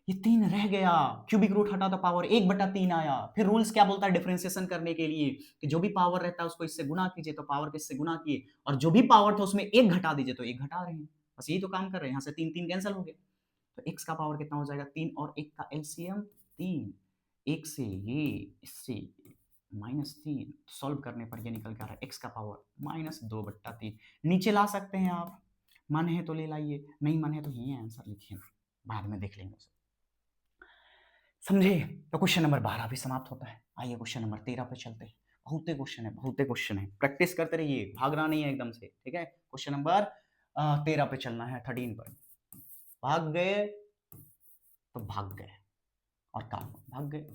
ये 3 रह गया, क्यूबिक रूट हटा तो पावर 1/3 आया। फिर रूल्स क्या बोलता है डिफरेंशिएशन करने के लिए? कि जो भी पावर रहता है उसको इससे गुना कीजिए, तो पावर को इससे गुना किए, और जो भी पावर था उसमें 1 घटा दीजिए, तो 1 घटा रहे हैं। बस यही तो काम कर रहे हैं। यहाँ से 3 3 कैंसिल हो गया, तो x का पावर कितना हो जाएगा? 3 और 1 का एलसीएम 3। 1 से ये, इससे -3, सॉल्व करने पर ये निकल के आ रहा है x का पावर -2/3। नीचे ला सकते हैं आप, मन है तो ले लाइए, नहीं मन है तो यही आंसर लिखिए, बाद में देख लेंगे उसे। समझे? तो क्वेश्चन नंबर 12 भी समाप्त होता है। आइए क्वेश्चन नंबर 13 पे चलते हैं। बहुते क्वेश्चन है, बहुते क्वेश्चन है, प्रैक्टिस करते रहिए, भागना नहीं है एकदम से, ठीक है? क्वेश्चन नंबर 13 पे चलना है, 13 पर। भाग गए तो भाग गए, और काम भाग गए।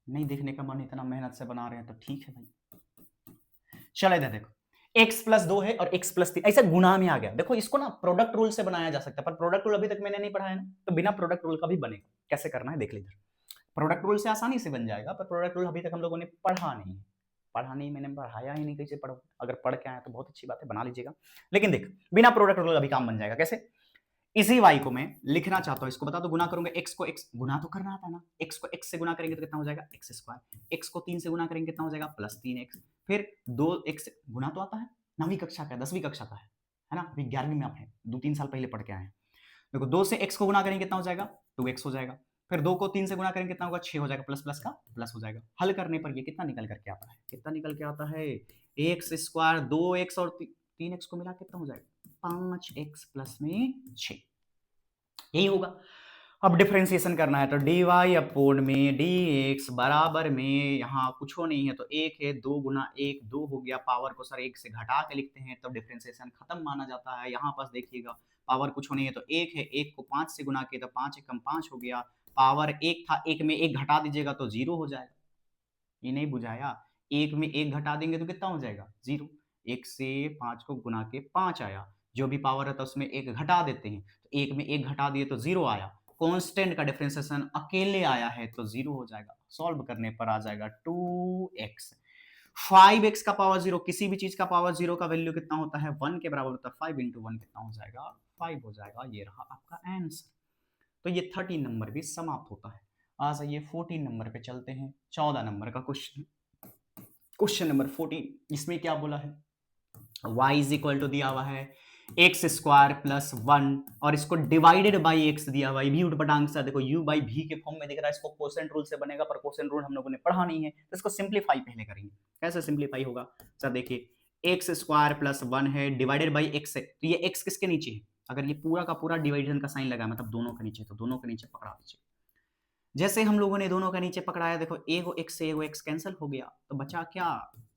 नहीं देखने का मन, इतना मेहनत से बना रहे हैं तो ठीक है भाई। चलो इधर देखो, x प्लस 2 है और x प्लस 3, ऐसा गुना में आ गया। देखो इसको ना प्रोडक्ट रूल से बनाया जा सकता है, पर प्रोडक्ट रूल अभी तक मैंने नहीं पढ़ाया ना, तो बिना प्रोडक्ट रूल का भी बनेगा। कैसे करना है देख लीजिए। प्रोडक्ट रूल से आसानी से बन जाएगा, पर प्रोडक्ट रूल अभी तक हम लोगों ने पढ़ा नहीं है। पढ़ा नहीं, मैंने पढ़ाया ही नहीं, कैसे पढ़ो? अगर पढ़ के आए तो बहुत अच्छी बात है, बना लीजिएगा। लेकिन देख, बिना प्रोडक्ट रूल अभी काम बन जाएगा। कैसे? इसी y को मैं लिखना चाहता हूं, इसको बता दो, गुना करूंगा x को x, गुना तो करना आता है ना, x को x से गुना करेंगे तो कितना हो जाएगा? x square. x को 3 से गुना करेंगे कितना हो जाएगा? +3x। फिर 2x गुना तो आता है, 9वीं कक्षा का, 10वीं कक्षा का है ना? अभी 11वीं में आप हैं, 2-3 साल पहले पढ़ के आए हैं। देखो 2 से x को गुना करेंगे कितना हो जाएगा? 2x हो जाएगा। फिर 2 को 3 से गुना करेंगे कितना होगा? 6 हो जाएगा, प्लस प्लस का प्लस हो जाएगा। हल करने पर ये कितना निकल करके आता है? कितना निकल के आता है? x स्क्वायर 2x और 3x को मिला कितना हो जाएगा? 5x प्लस में 6, यही होगा। अब डिफरेंशिएशन करना है तो dy अपॉन में dx बराबर में, यहाँ कुछ हो नहीं है तो 1 है, 2 गुना 1 2 हो गया, पावर को सर 1 से घटा के लिखते हैं तो डिफरेंशिएशन खत्म माना जाता है। यहाँ पास देखिएगा, पावर कुछ हो नहीं है तो 1 है, 1 को 5 से गुना किया तो 5 एकम 5 हो गया, पावर 1 था, 1 में 1 घटा दीजिएगा तो 0 हो जाएगा। ये नहीं बुझाया? 1 में 1 घटा देंगे तो कितना हो जाएगा? 0। 1 से 5 को गुना के 5 आया, जो भी पावर रहता है उसमें 1 घटा देते हैं, तो 1 में 1 घटा दिए तो 0 आया। कांस्टेंट का डिफरेंशिएशन अकेले आया है तो 0 हो जाएगा। सॉल्व करने पर आ जाएगा 2x। 5x का पावर 0, किसी भी चीज का पावर 0 का वैल्यू कितना होता है? 1 के बराबर होता है। 5 इंटू 1 कितना हो जाएगा? 5 हो जाएगा। ये रहा आपका आंसर। तो ये 13 नंबर भी समाप्त होता है। आ जाइए 14 नंबर पे चलते हैं, 14 नंबर का क्वेश्चन। क्वेश्चन नंबर 14, इसमें क्या बोला है? y इज इक्वल टू दिया हुआ है एक्स स्क्वायर प्लस 1, और इसको डिवाइडेड बाई एक्स दिया हुआ है। भी उठपटांग से देखो u बाई v के फॉर्म में दिख रहा है, इसको कोसेंट रूल से बनेगा, पर कोसेंट रूल हम लोगों ने पढ़ा नहीं है, तो इसको सिंप्लीफाई पहले करेंगे। कैसे सिंप्लीफाई होगा? सर देखिए, एक्स स्क्वायर प्लस 1 है, डिवाइडेड बाई एक्स है, तो ये x किसके नीचे है? अगर ये पूरा का पूरा डिवाइजन का साइन लगा मतलब दोनों के नीचे, तो दोनों के नीचे पकड़ा दीजिए। जैसे हम लोगों ने दोनों का नीचे पकड़ाया, देखो एगो x से एगो x कैंसिल हो गया, तो बचा क्या?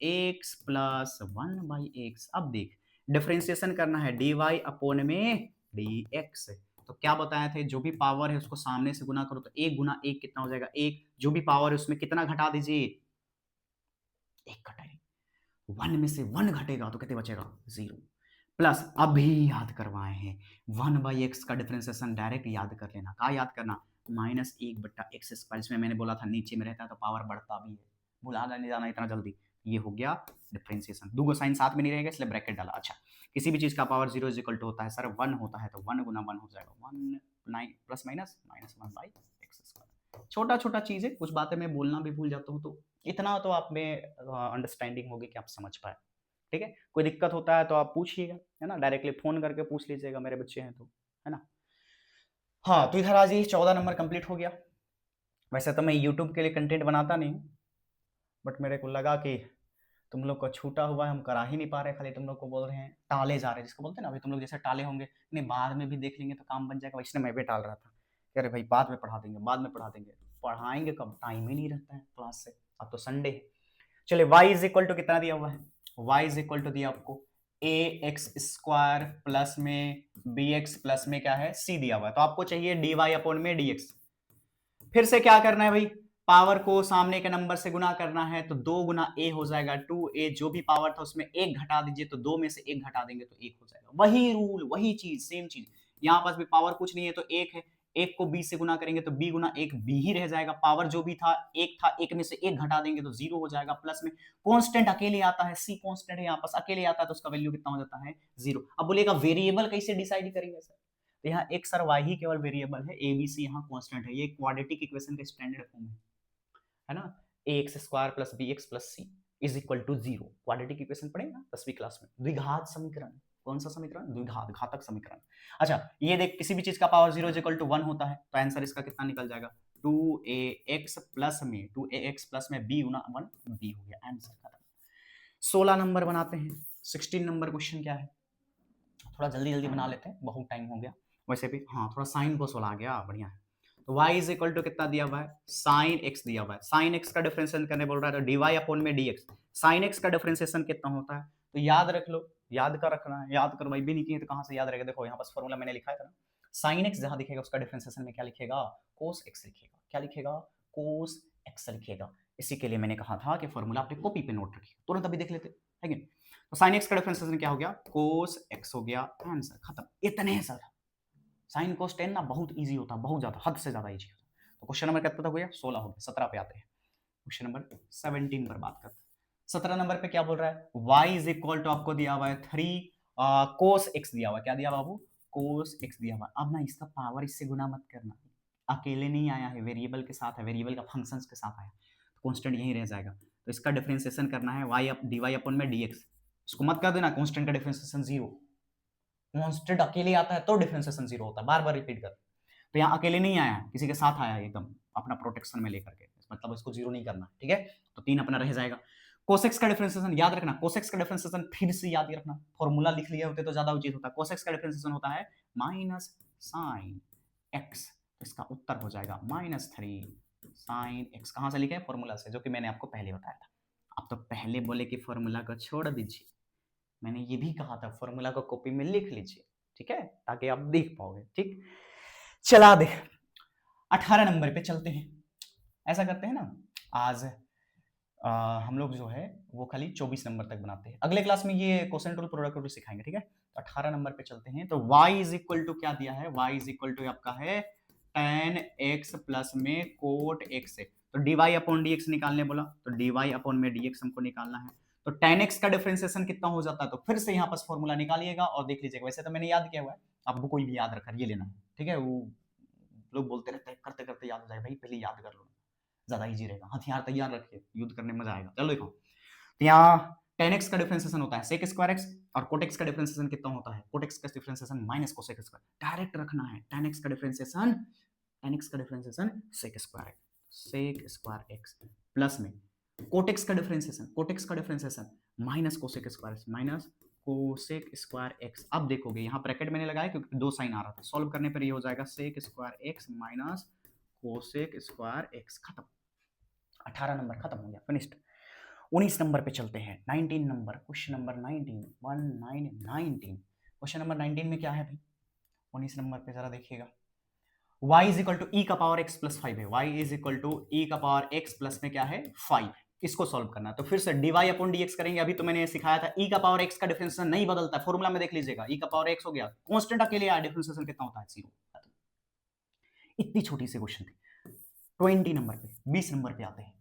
x plus 1 by x. अब देख, डिफरेंशिएशन करना है dy अपॉन में dx। तो क्या बताए थे? जो भी पावर है उसको सामने से गुना करो, तो 1 गुना 1 कितना हो जाएगा? 1। जो भी पावर है उसमें कितना घटा दीजिए? 1 घटाइए। 1 में से 1 घटेगा तो कितने बचेगा? 0। प्लस अभी याद करवाए हैं 1 बाई एक्स का डिफरेंशिएशन डायरेक्ट याद कर लेना। क्या याद करना? Minus 1/x²। इसमें मैंने बोला था नीचे में रहता है तो पावर बढ़ता भी है, भुला नहीं जाना इतना जल्दी। ये हो गया डिफरेंशिएशन। दो साइन साथ में नहीं रहेगा इसलिए ब्रैकेट डाला। अच्छा, किसी भी चीज का पावर 0 इज इक्वल टू होता है सर 1 होता है, तो 1 गुना 1 हो जाएगा 1 9 प्लस माइनस -1/x²। छोटा छोटा चीज है, कुछ बातें मैं बोलना भी भूल जाता हूँ, तो इतना तो आप में अंडरस्टैंडिंग होगी कि आप समझ पाए। ठीक है, कोई दिक्कत होता है तो आप पूछिएगा, है ना, डायरेक्टली फोन करके पूछ लीजिएगा, मेरे बच्चे हैं तो, है ना। हाँ, तो इधर आज ये 14 नंबर कंप्लीट हो गया। वैसे तो मैं यूट्यूब के लिए कंटेंट बनाता नहीं हूँ, बट मेरे को लगा कि तुम लोग को छूटा हुआ है, हम करा ही नहीं पा रहे, खाली तुम लोग को बोल रहे हैं, टाले जा रहे हैं, जिसको बोलते हैं ना, अभी तुम लोग जैसे टाले होंगे, नहीं बाद में भी देख लेंगे तो काम बन जाएगा, इसलिए मैं भी टाल रहा था कि अरे भाई बाद में पढ़ा देंगे, बाद में पढ़ा देंगे। पढ़ाएंगे कब, टाइम ही नहीं रहता है क्लास से, अब तो संडे है। चलिए y इज इक्वल टू कितना दिया हुआ है, y इज इक्वल टू दिया आपको ax² प्लस में bx प्लस में क्या है c दिया हुआ है, तो आपको चाहिए dy अपॉन में dx। फिर से क्या करना है भाई, पावर को सामने के नंबर से गुना करना है, तो 2 गुना a हो जाएगा 2a, जो भी पावर था उसमें 1 घटा दीजिए, तो 2 में से 1 घटा देंगे तो 1 हो जाएगा। वही रूल, वही चीज, सेम चीज। यहां पास भी पावर कुछ नहीं है तो 1 है, 1 को b से गुना करेंगे तो b गुना 1 b ही रह जाएगा, पावर जो भी था 1 था, 1 में से 1 घटा देंगे तो 0 हो जाएगा। प्लस में कांस्टेंट अकेले आता है, c कांस्टेंट है, यहाँ पास अकेले आता है तो उसका वैल्यू कितना हो जाता है 0। अब बोलेगा वेरिएबल कैसे डिसाइड करेंगे सर, तो यहाँ x और y ही केवल वेरिएबल है, a b c यहाँ कांस्टेंट है। ये क्वाड्रेटिक इक्वेशन का स्टैंडर्ड फॉर्म है ना, ax² plus bx plus c is equal to 0। Quadratic equation पढ़ेंगे ना 10वीं क्लास में, द्विघात समीकरण। कौन सा समीकरण, द्विघात, घातक समीकरण। अच्छा, ये देख, किसी भी चीज का पावर 0 इज इक्वल टू 1 होता है, तो आंसर इसका कितना निकल जाएगा 2ax प्लस में b गुना 1 b हो गया, आंसर खत्म। 16 नंबर बनाते हैं। 16 नंबर क्वेश्चन क्या है, थोड़ा जल्दी जल्दी बना लेते हैं, बहुत टाइम हो गया वैसे भी। हाँ, थोड़ा साइन को सोला गया, बढ़िया है। तो y इज इक्वल टू कितना दिया हुआ है, साइन x दिया हुआ है, साइन x का डिफरेंशिएशन करने बोल रहा है, तो dy अपॉन में dx। साइन x का डिफरेंशिएशन कितना होता है, तो याद रख लो, याद कर रखना है, याद करो भाई, भी नहीं किए तो कहां से याद रहेगा। देखो यहाँ पास फॉर्मूला मैंने लिखा था ना, साइन x जहां दिखेगा उसका डिफरेंशिएशन में क्या लिखेगा, cos x लिखेगा। क्या लिखेगा, cos x लिखेगा। इसी के लिए मैंने कहा था कि फॉर्मूला अपनी कॉपी पे नोट रखिए, तुरंत अभी देख लेते है कि नहीं। तो साइन x का डिफरेंशिएशन क्या हो गया, cos x हो गया, आंसर खत्म। इतने सर, साइन कोस 10 ना बहुत इजी होता है, बहुत ज्यादा, हद से ज्यादा इजी होता है। तो क्वेश्चन नंबर कितना हो गया, 16 हो गया। 17 पे आते हैं, क्वेश्चन नंबर 17 पर बात करते हैं। 17 नंबर पे क्या बोल रहा है, y इज इक्वल टू आपको दिया हुआ है 3 cos x दिया हुआ है। क्या दिया बाबू, cos x दिया हुआ है। अब ना इसका पावर इससे गुना मत करना, अकेले नहीं आया है, वेरिएबल के साथ है, वेरिएबल का फंक्शंस के साथ आया, तो कांस्टेंट यहीं रह जाएगा। तो इसका डिफरेंशिएशन करना है y dy अपॉन में dx, इसको मत कर देना, कांस्टेंट का डिफरेंशिएशन 0। कांस्टेंट अकेले आता है तो डिफरेंशिएशन 0 होता है, बार बार रिपीट कर। तो यहाँ अकेले नहीं आया, किसी के साथ आया एकदम अपना प्रोटेक्शन में लेकर के, मतलब इसको 0 नहीं करना, ठीक है। तो 3 अपना रह जाएगा। कोसेक्स का डिफरेंशिएशन याद रखना, कोसेक्स का डिफरेंशिएशन फिर से याद रखना, फॉर्मूला लिख लिया होते तो ज्यादा उचित होता। कोसेक्स का डिफरेंशिएशन होता है माइनस साइन एक्स, इसका उत्तर हो जाएगा -3 साइन एक्स। कहां से लिखे, फॉर्मूला से, जो कि मैंने आपको पहले बताया था। अब तो पहले बोले कि फॉर्मूला को छोड़ दीजिए, मैंने ये भी कहा था फॉर्मूला को कॉपी में लिख लीजिए, ठीक है, ताकि आप देख पाओगे। ठीक, चला दे। 18 नंबर पे चलते हैं। ऐसा करते हैं ना, आज हम लोग जो है वो खाली 24 नंबर तक बनाते हैं, अगले क्लास में ये क्वेश्चन रूल प्रोडक्ट सिखाएंगे, ठीक है। तो 18 नंबर पे चलते हैं। तो y इज इक्वल टू क्या दिया है, y इज इक्वल टू आपका है tan x प्लस में cot x है, तो dy अपॉन dx निकालने बोला, तो dy अपॉन में dx हमको निकालना है। तो tan x का डिफरेंशिएशन कितना हो जाता है, तो फिर से यहाँ पास फॉर्मूला निकालिएगा और देख लीजिएगा। वैसे तो मैंने याद किया हुआ है, आपको कोई भी याद रखा ये लेना है, ठीक है। वो लोग बोलते रहते हैं करते करते याद हो जाएगा, भाई पहले याद कर लो, ज्यादा इजी रहेगा। हथियार तैयार रखिए, युद्ध करने में मजा आएगा। चलो देखो, तो यहाँ tan x का डिफरेंशिएशन होता है sec स्क्वायर x, और cot x का डिफरेंशिएशन कितना होता है, cot x का differentiation minus cosec square. Direct रखना है, tan x का differentiation sec square x plus में cot x का differentiation minus cosec square x। अब देखोगे यहाँ ब्रैकेट मैंने लगाया क्योंकि दो साइन आ रहा था, सॉल्व करने पर ये हो जाएगा sec square x minus cosec square x। खत्म, 18 नंबर खत्म हो गया, फिनिश्ड। 19 नंबर पे चलते हैं, 19 number, question number 19 question number 19 में क्या है भाई, 19 नंबर पे जरा देखिएगा। y is equal to e का पावर x प्लस 5 है, y is equal to e का पावर x प्लस में क्या है 5, इसको सॉल्व करना है। तो फिर से dy अपॉन dx करेंगे। अभी तो मैंने सिखाया था e का पावर x का डिफरेंशिएशन नहीं बदलता है, फॉर्मूला में देख लीजिएगा, e का पावर x हो गया, कांस्टेंट अकेले आया, डिफरेंशिएशन कितना होता है 0। इतनी छोटी सी क्वेश्चन थी। 20 नंबर पे, 20 नंबर पे आते हैं,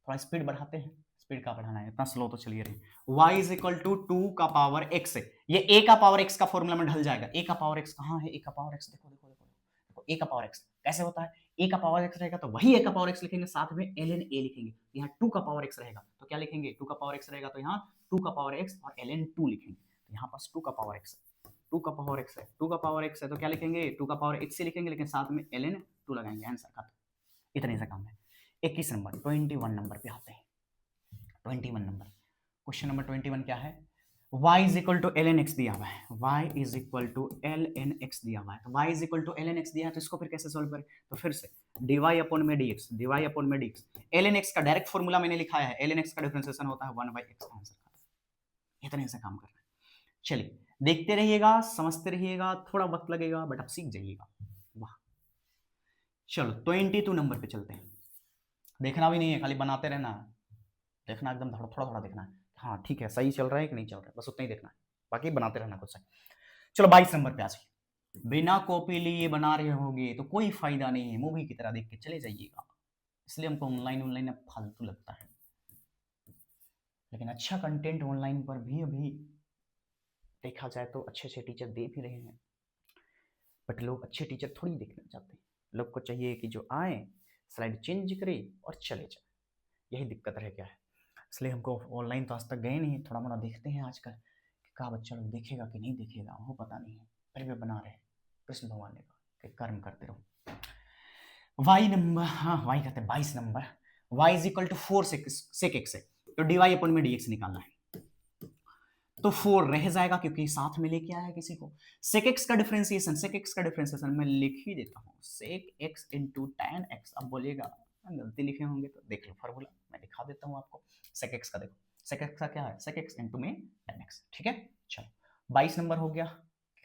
थोड़ा स्पीड बढ़ाते हैं। स्पीड का बढ़ाना है, इतना स्लो तो चलिए रहे। y इज इक्वल टू 2 का पावर x है। ये a का पावर x का फॉर्मूला में ढल जाएगा। a का पावर x कहाँ है? a का पावर x देखो देखो देखो देखो, a का पावर x कैसे होता है? a का पावर x रहेगा तो वही a का पावर x लिखेंगे, साथ में ln a लिखेंगे। यहाँ 2 का पावर x रहेगा तो क्या लिखेंगे? 2 का पावर x रहेगा तो यहाँ 2 का पावर x और ln 2 लिखेंगे। तो यहाँ पास 2 का पावर x है, 2 का पावर x है, 2 का पावर x है तो क्या लिखेंगे? 2 का पावर x से लिखेंगे, लेकिन साथ में ln 2 लगाएंगे। आंसर खत्म। इतने से काम है। 21 नंबर 21 नंबर पे आते हैं। 21 नंबर, क्वेश्चन नंबर 21 क्या है? y is equal to l n x दिया हुआ है, y is equal to l n x दिया हुआ है। तो y is equal to l n x दिया है तो इसको फिर कैसे सोल्व करें? तो फिर से dy अपॉन में dx, dy अपॉन में dx। एल एन एक्स का डायरेक्ट फॉर्मूला मैंने लिखा है, एल एन एक्स का डिफरेंशिएशन होता है 1/x। आंसर खत्म। इतने से काम करना है। चलिए देखते रहिएगा, समझते रहिएगा, थोड़ा वक्त लगेगा बट आप सीख जाइएगा। वाह, चलो 22 नंबर पे चलते हैं। देखना भी नहीं है, खाली बनाते रहना है। देखना एकदम थोड़ा थोड़ा देखना है, हाँ ठीक है सही चल रहा है कि नहीं चल रहा है, बस उतना ही देखना है, बाकी बनाते रहना खुद से। चलो 22 नंबर पे आ जाइए। बिना कॉपी लिए बना रहे होगे तो कोई फायदा नहीं है, मूवी की तरह देख के चले जाइएगा। इसलिए हमको ऑनलाइन अब फालतू लगता है, लेकिन अच्छा कंटेंट ऑनलाइन पर भी अभी देखा जाए तो अच्छे अच्छे टीचर दे भी रहे हैं, बट लोग अच्छे टीचर थोड़ी देखना चाहते हैं। लोग को चाहिए कि जो आए स्लाइड चेंज करे और चले जाए, यही दिक्कत रह गया है। इसलिए हमको ऑनलाइन तो आज तक गए नहीं, थोड़ा मोड़ा देखते हैं आजकल कि का बच्चा लोग देखेगा कि नहीं देखेगा वो पता नहीं है, फिर भी बना रहे कृष्ण भगवान ने कहा कि कर्म करते रहो। वाई नंबर, हाँ वाई कहते हैं 22 नंबर, y is equal to 4 sec x है तो डीवाई अपन में डीएक्स निकालना है। तो 4 रह जाएगा क्योंकि साथ में लेके आया किसी को। सेक एक्स का डिफरेंशिएशन, सेक एक्स का डिफरेंशिएशन मैं लिख ही देता हूँ, sec x into tan x. अब बोलिएगा गलती लिखे होंगे तो देख लो फॉर्मूला, मैं दिखा देता हूँ आपको। सेक एक्स का देखो, सेक एक्स का क्या है? सेक एक्स इंटू में टैन एक्स। ठीक है, चलो 22 नंबर हो गया।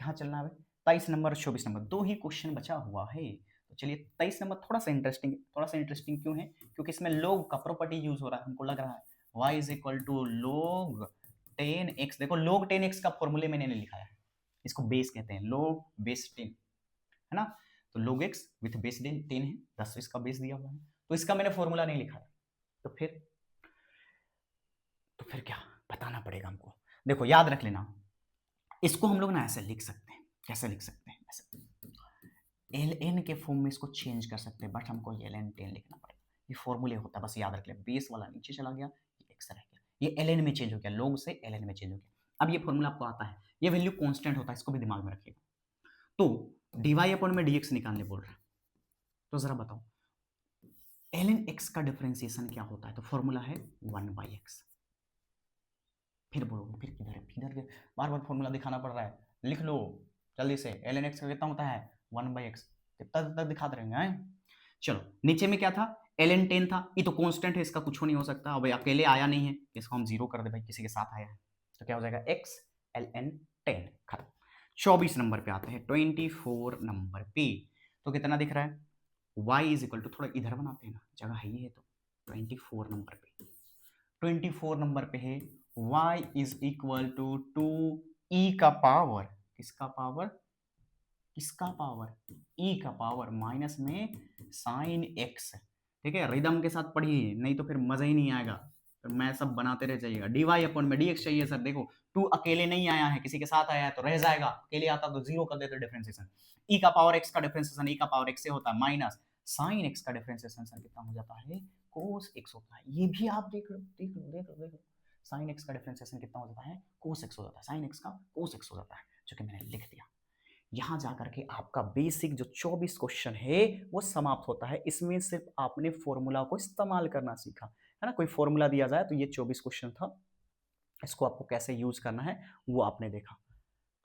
कहाँ चलना है? 23 नंबर 24 नंबर, दो ही क्वेश्चन बचा हुआ है। तो चलिए 23 नंबर थोड़ा सा इंटरेस्टिंग, थोड़ा सा इंटरेस्टिंग क्यों है? क्योंकि इसमें लोग का प्रॉपर्टी यूज हो रहा है, हमको लग रहा है y इज इक्वल टू लोग 10x। देखो लोग 10x का फॉर्मूले मैंने नहीं लिखा है, इसको बेस कहते हैं, लोग बेस 10 है ना। तो लोग x विथ बेस 10 है, 10 इसका बेस दिया हुआ है, तो इसका मैंने फॉर्मूला नहीं लिखा है। तो फिर क्या बताना पड़ेगा हमको। देखो याद रख लेना, इसको हम लोग ना ऐसे लिख सकते हैं। कैसे लिख सकते हैं? ऐसे एल एन के फॉर्म में इसको चेंज कर सकते हैं, बट हमको एल एन 10 लिखना पड़ेगा। ये फॉर्मूले होता है, बस याद रख ले। बेस वाला नीचे चला गया, ये एक्स रह गया, ये एल एन में चेंज हो गया, लोग से एल एन में चेंज हो गया। अब ये फॉर्मूला आपको आता है, ये वैल्यू कांस्टेंट होता है, इसको भी दिमाग में रखिएगा। तो डीवाई अपॉन में डीएक्स निकालने बोल रहा है, तो जरा बताओ एल एन एक्स का डिफरेंशिएशन क्या होता है? तो फॉर्मूला है 1/x। फिर बोलोगे फिर किधर है, किधर है? बार बार फॉर्मूला दिखाना पड़ रहा है, लिख लो जल्दी से। एल एन एक्स का कितना होता है? 1/x। कितना तक दिखाते रहेंगे हैं? चलो नीचे में क्या था? एल एन 10 था, ये तो कांस्टेंट है, इसका कुछ नहीं हो सकता। अब अकेले आया नहीं है, इसको हम जीरो कर दे भाई, किसी के साथ आया है तो क्या हो जाएगा? एक्स एल एन 10 खत्म। 24 नंबर पे आते हैं, 24 नंबर पे तो कितना दिख रहा है? y इज इक्वल टू, थोड़ा इधर बनाते हैं ना, जगह है ही है। तो 24 नंबर पे, 24 नंबर पे है y is equal to 2 e का पावर, किसका पावर? किसका पावर? e का पावर माइनस में साइन x। ठीक है, रिदम के साथ पढ़िए, नहीं तो फिर मजा ही नहीं आएगा, तो मैं सब बनाते रह जाइएगा। dy अपॉन में dx चाहिए सर। देखो 2 अकेले नहीं आया है, किसी के साथ आया है तो रह जाएगा, अकेले आता तो जीरो कर देते डिफरेंशिएशन। e का पावर x का डिफरेंशिएशन e का पावर x से होता है, माइनस साइन x का डिफरेंशिएशन सर कितना हो जाता है? cos x होता है। ये भी आप देख लो देख लो देख लो देख लो, साइन x का डिफरेंशिएशन कितना हो जाता है? cos x हो जाता है, साइन x का cos x हो जाता है, जो कि मैंने लिख दिया। यहां जाकर के आपका बेसिक जो 24 क्वेश्चन है वो समाप्त होता है। इसमें सिर्फ आपने फॉर्मूला को इस्तेमाल करना सीखा है ना। कोई फॉर्मूला दिया जाए तो ये 24 क्वेश्चन था, इसको आपको कैसे यूज करना है वो आपने देखा,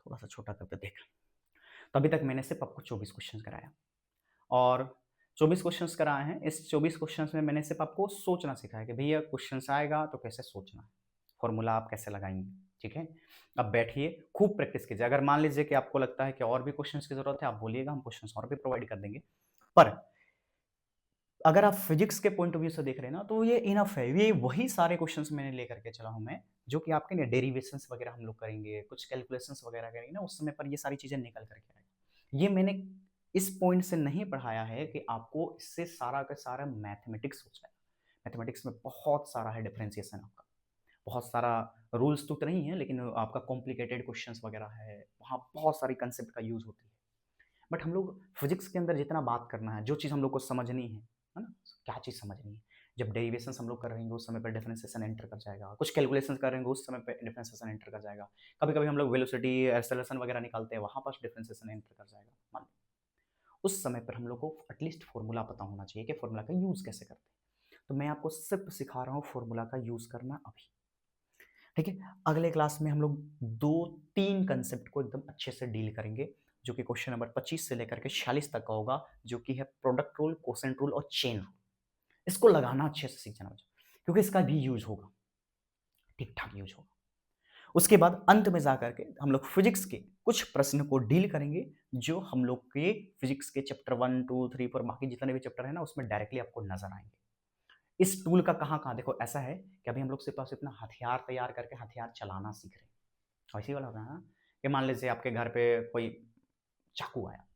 थोड़ा सा छोटा करके देखा। तो अभी तक मैंने सिर्फ आपको 24 क्वेश्चन कराया, और 24 क्वेश्चंस कराए हैं। इस 24 क्वेश्चंस में मैंने सिर्फ आपको सोचना सिखाया कि भैया क्वेश्चंस आएगा तो कैसे सोचना है, फॉर्मूला आप कैसे लगाएंगे। ठीक है, अब बैठिए खूब प्रैक्टिस कीजिए। अगर मान लीजिए कि आपको लगता है कि और भी क्वेश्चंस की जरूरत है, आप बोलिएगा, हम क्वेश्चंस और भी प्रोवाइड कर देंगे। पर अगर आप फिजिक्स के पॉइंट ऑफ व्यू से देख रहे हैं ना, तो ये इनफ है, ये वही सारे क्वेश्चंस मैंने लेकर के चला हूं मैं, जो कि आपके डेरिवेशंस वगैरह हम लोग करेंगे, कुछ कैलकुलेशंस वगैरह करेंगे ना, उस समय पर ये सारी चीजें निकल करके आएगा। ये मैंने इस पॉइंट से नहीं पढ़ाया है कि आपको इससे सारा का सारा मैथमेटिक्स हो जाएगा। मैथमेटिक्स में बहुत सारा है डिफरेंशिएशन आपका, बहुत सारा रूल्स तो नहीं है, लेकिन आपका कॉम्प्लिकेटेड क्वेश्चंस वगैरह है, वहाँ बहुत सारी कंसेप्ट का यूज़ होती है। बट हम लोग फिजिक्स के अंदर जितना बात करना है, जो चीज़ हम लोग को समझनी है ना? क्या चीज़ समझनी है? जब डेरिवेशंस हम लोग कर रहेंगे उस समय पे डिफरेंशिएशन एंटर कर जाएगा, कुछ कैलकुलेशंस करेंगे उस समय पे डिफरेंशिएशन एंटर कर जाएगा, कभी-कभी हम लोग वेलोसिटी, एक्सेलरेशन वगैरह निकालते हैं, वहाँ पर डिफरेंशिएशन एंटर कर जाएगा, मान लो। उस समय पर हम लोग को एटलीस्ट फॉर्मूला पता होना चाहिए कि फॉर्मूला का यूज़ कैसे करते हैं। तो मैं आपको सिर्फ सिखा रहा हूँ फॉर्मूला का यूज़ करना अभी, ठीक है? अगले क्लास में हम लोग 2-3 कंसेप्ट को एकदम अच्छे से डील करेंगे, जो कि क्वेश्चन नंबर 25 से लेकर के 46 तक का होगा, जो कि है प्रोडक्ट रूल, कोसेंट रूल और चेन रूल। इसको लगाना अच्छे से सीख जाना बच्चों, क्योंकि इसका भी यूज़ होगा, ठीक-ठाक यूज़ होगा। उसके बाद अंत में जाकर के हम लोग फिजिक्स के कुछ प्रश्न को डील करेंगे, जो हम लोग के फिजिक्स के चैप्टर 1, 2, 3, 4 बाकी जितने भी चैप्टर है ना, उसमें डायरेक्टली आपको नज़र आएँगे। इस टूल का कहाँ-कहाँ देखो, ऐसा है कि अभी हम लोग सिर्फ और सिर्फ ना हथियार तैयार करके हथियार चलाना सीख रहे हैं। ऐसे ही वाला होता है ना, कि मान लीजिए आपके घर पे कोई चाकू आया,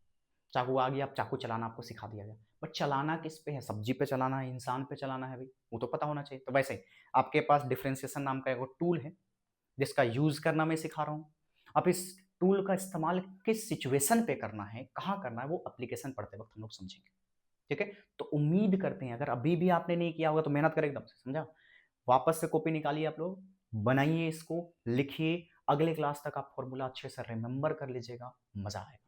चाकू आ गया, अब चाकू चलाना आपको सिखा दिया गया। बट चलाना किस पे है? सब्जी पे चलाना है, इंसान पे चलाना है भई, वो तो पता होना चाहिए। तो वैसे ही आपके पास डिफरेंशिएशन नाम का एक वो टूल है, जिसका यूज़ करना मैं सिखा रहा हूँ। अब इस टूल का इस्तेमाल किस सिचुएशन पे करना है, कहाँ करना है, वो एप्लीकेशन पढ़ते वक़्त हम लोग समझेंगे। ठीक है? तो उम्मीद करते हैं, अगर अभी भी आपने नहीं किया होगा तो मेहनत करें एकदम से, समझा? वापस से कॉपी निकालिए आप लोग, बनाइए इसको, लिखिए, अगले क्लास तक आप फ़ॉर्मूला अच्छे से रिमेंबर कर लीजिएगा, मज़ा आएगा।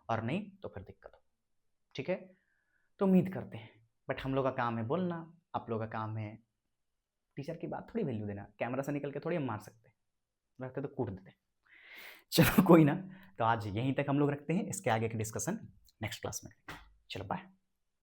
और नहीं तो फिर दिक्कत हो, ठीक है? तो उम्मीद करते हैं, बट हम लोग का काम है बोलना, आप लोगों का काम है टीचर की बात थोड़ी वैल्यू देना, कैमरा से निकल के थोड़ी हम मार सकते हैं, रहते तो कूट देते। चलो कोई ना, तो आज यहीं तक हम लोग रखते हैं, इसके आगे की डिस्कशन नेक्स्ट क्लास में। चलो बाय।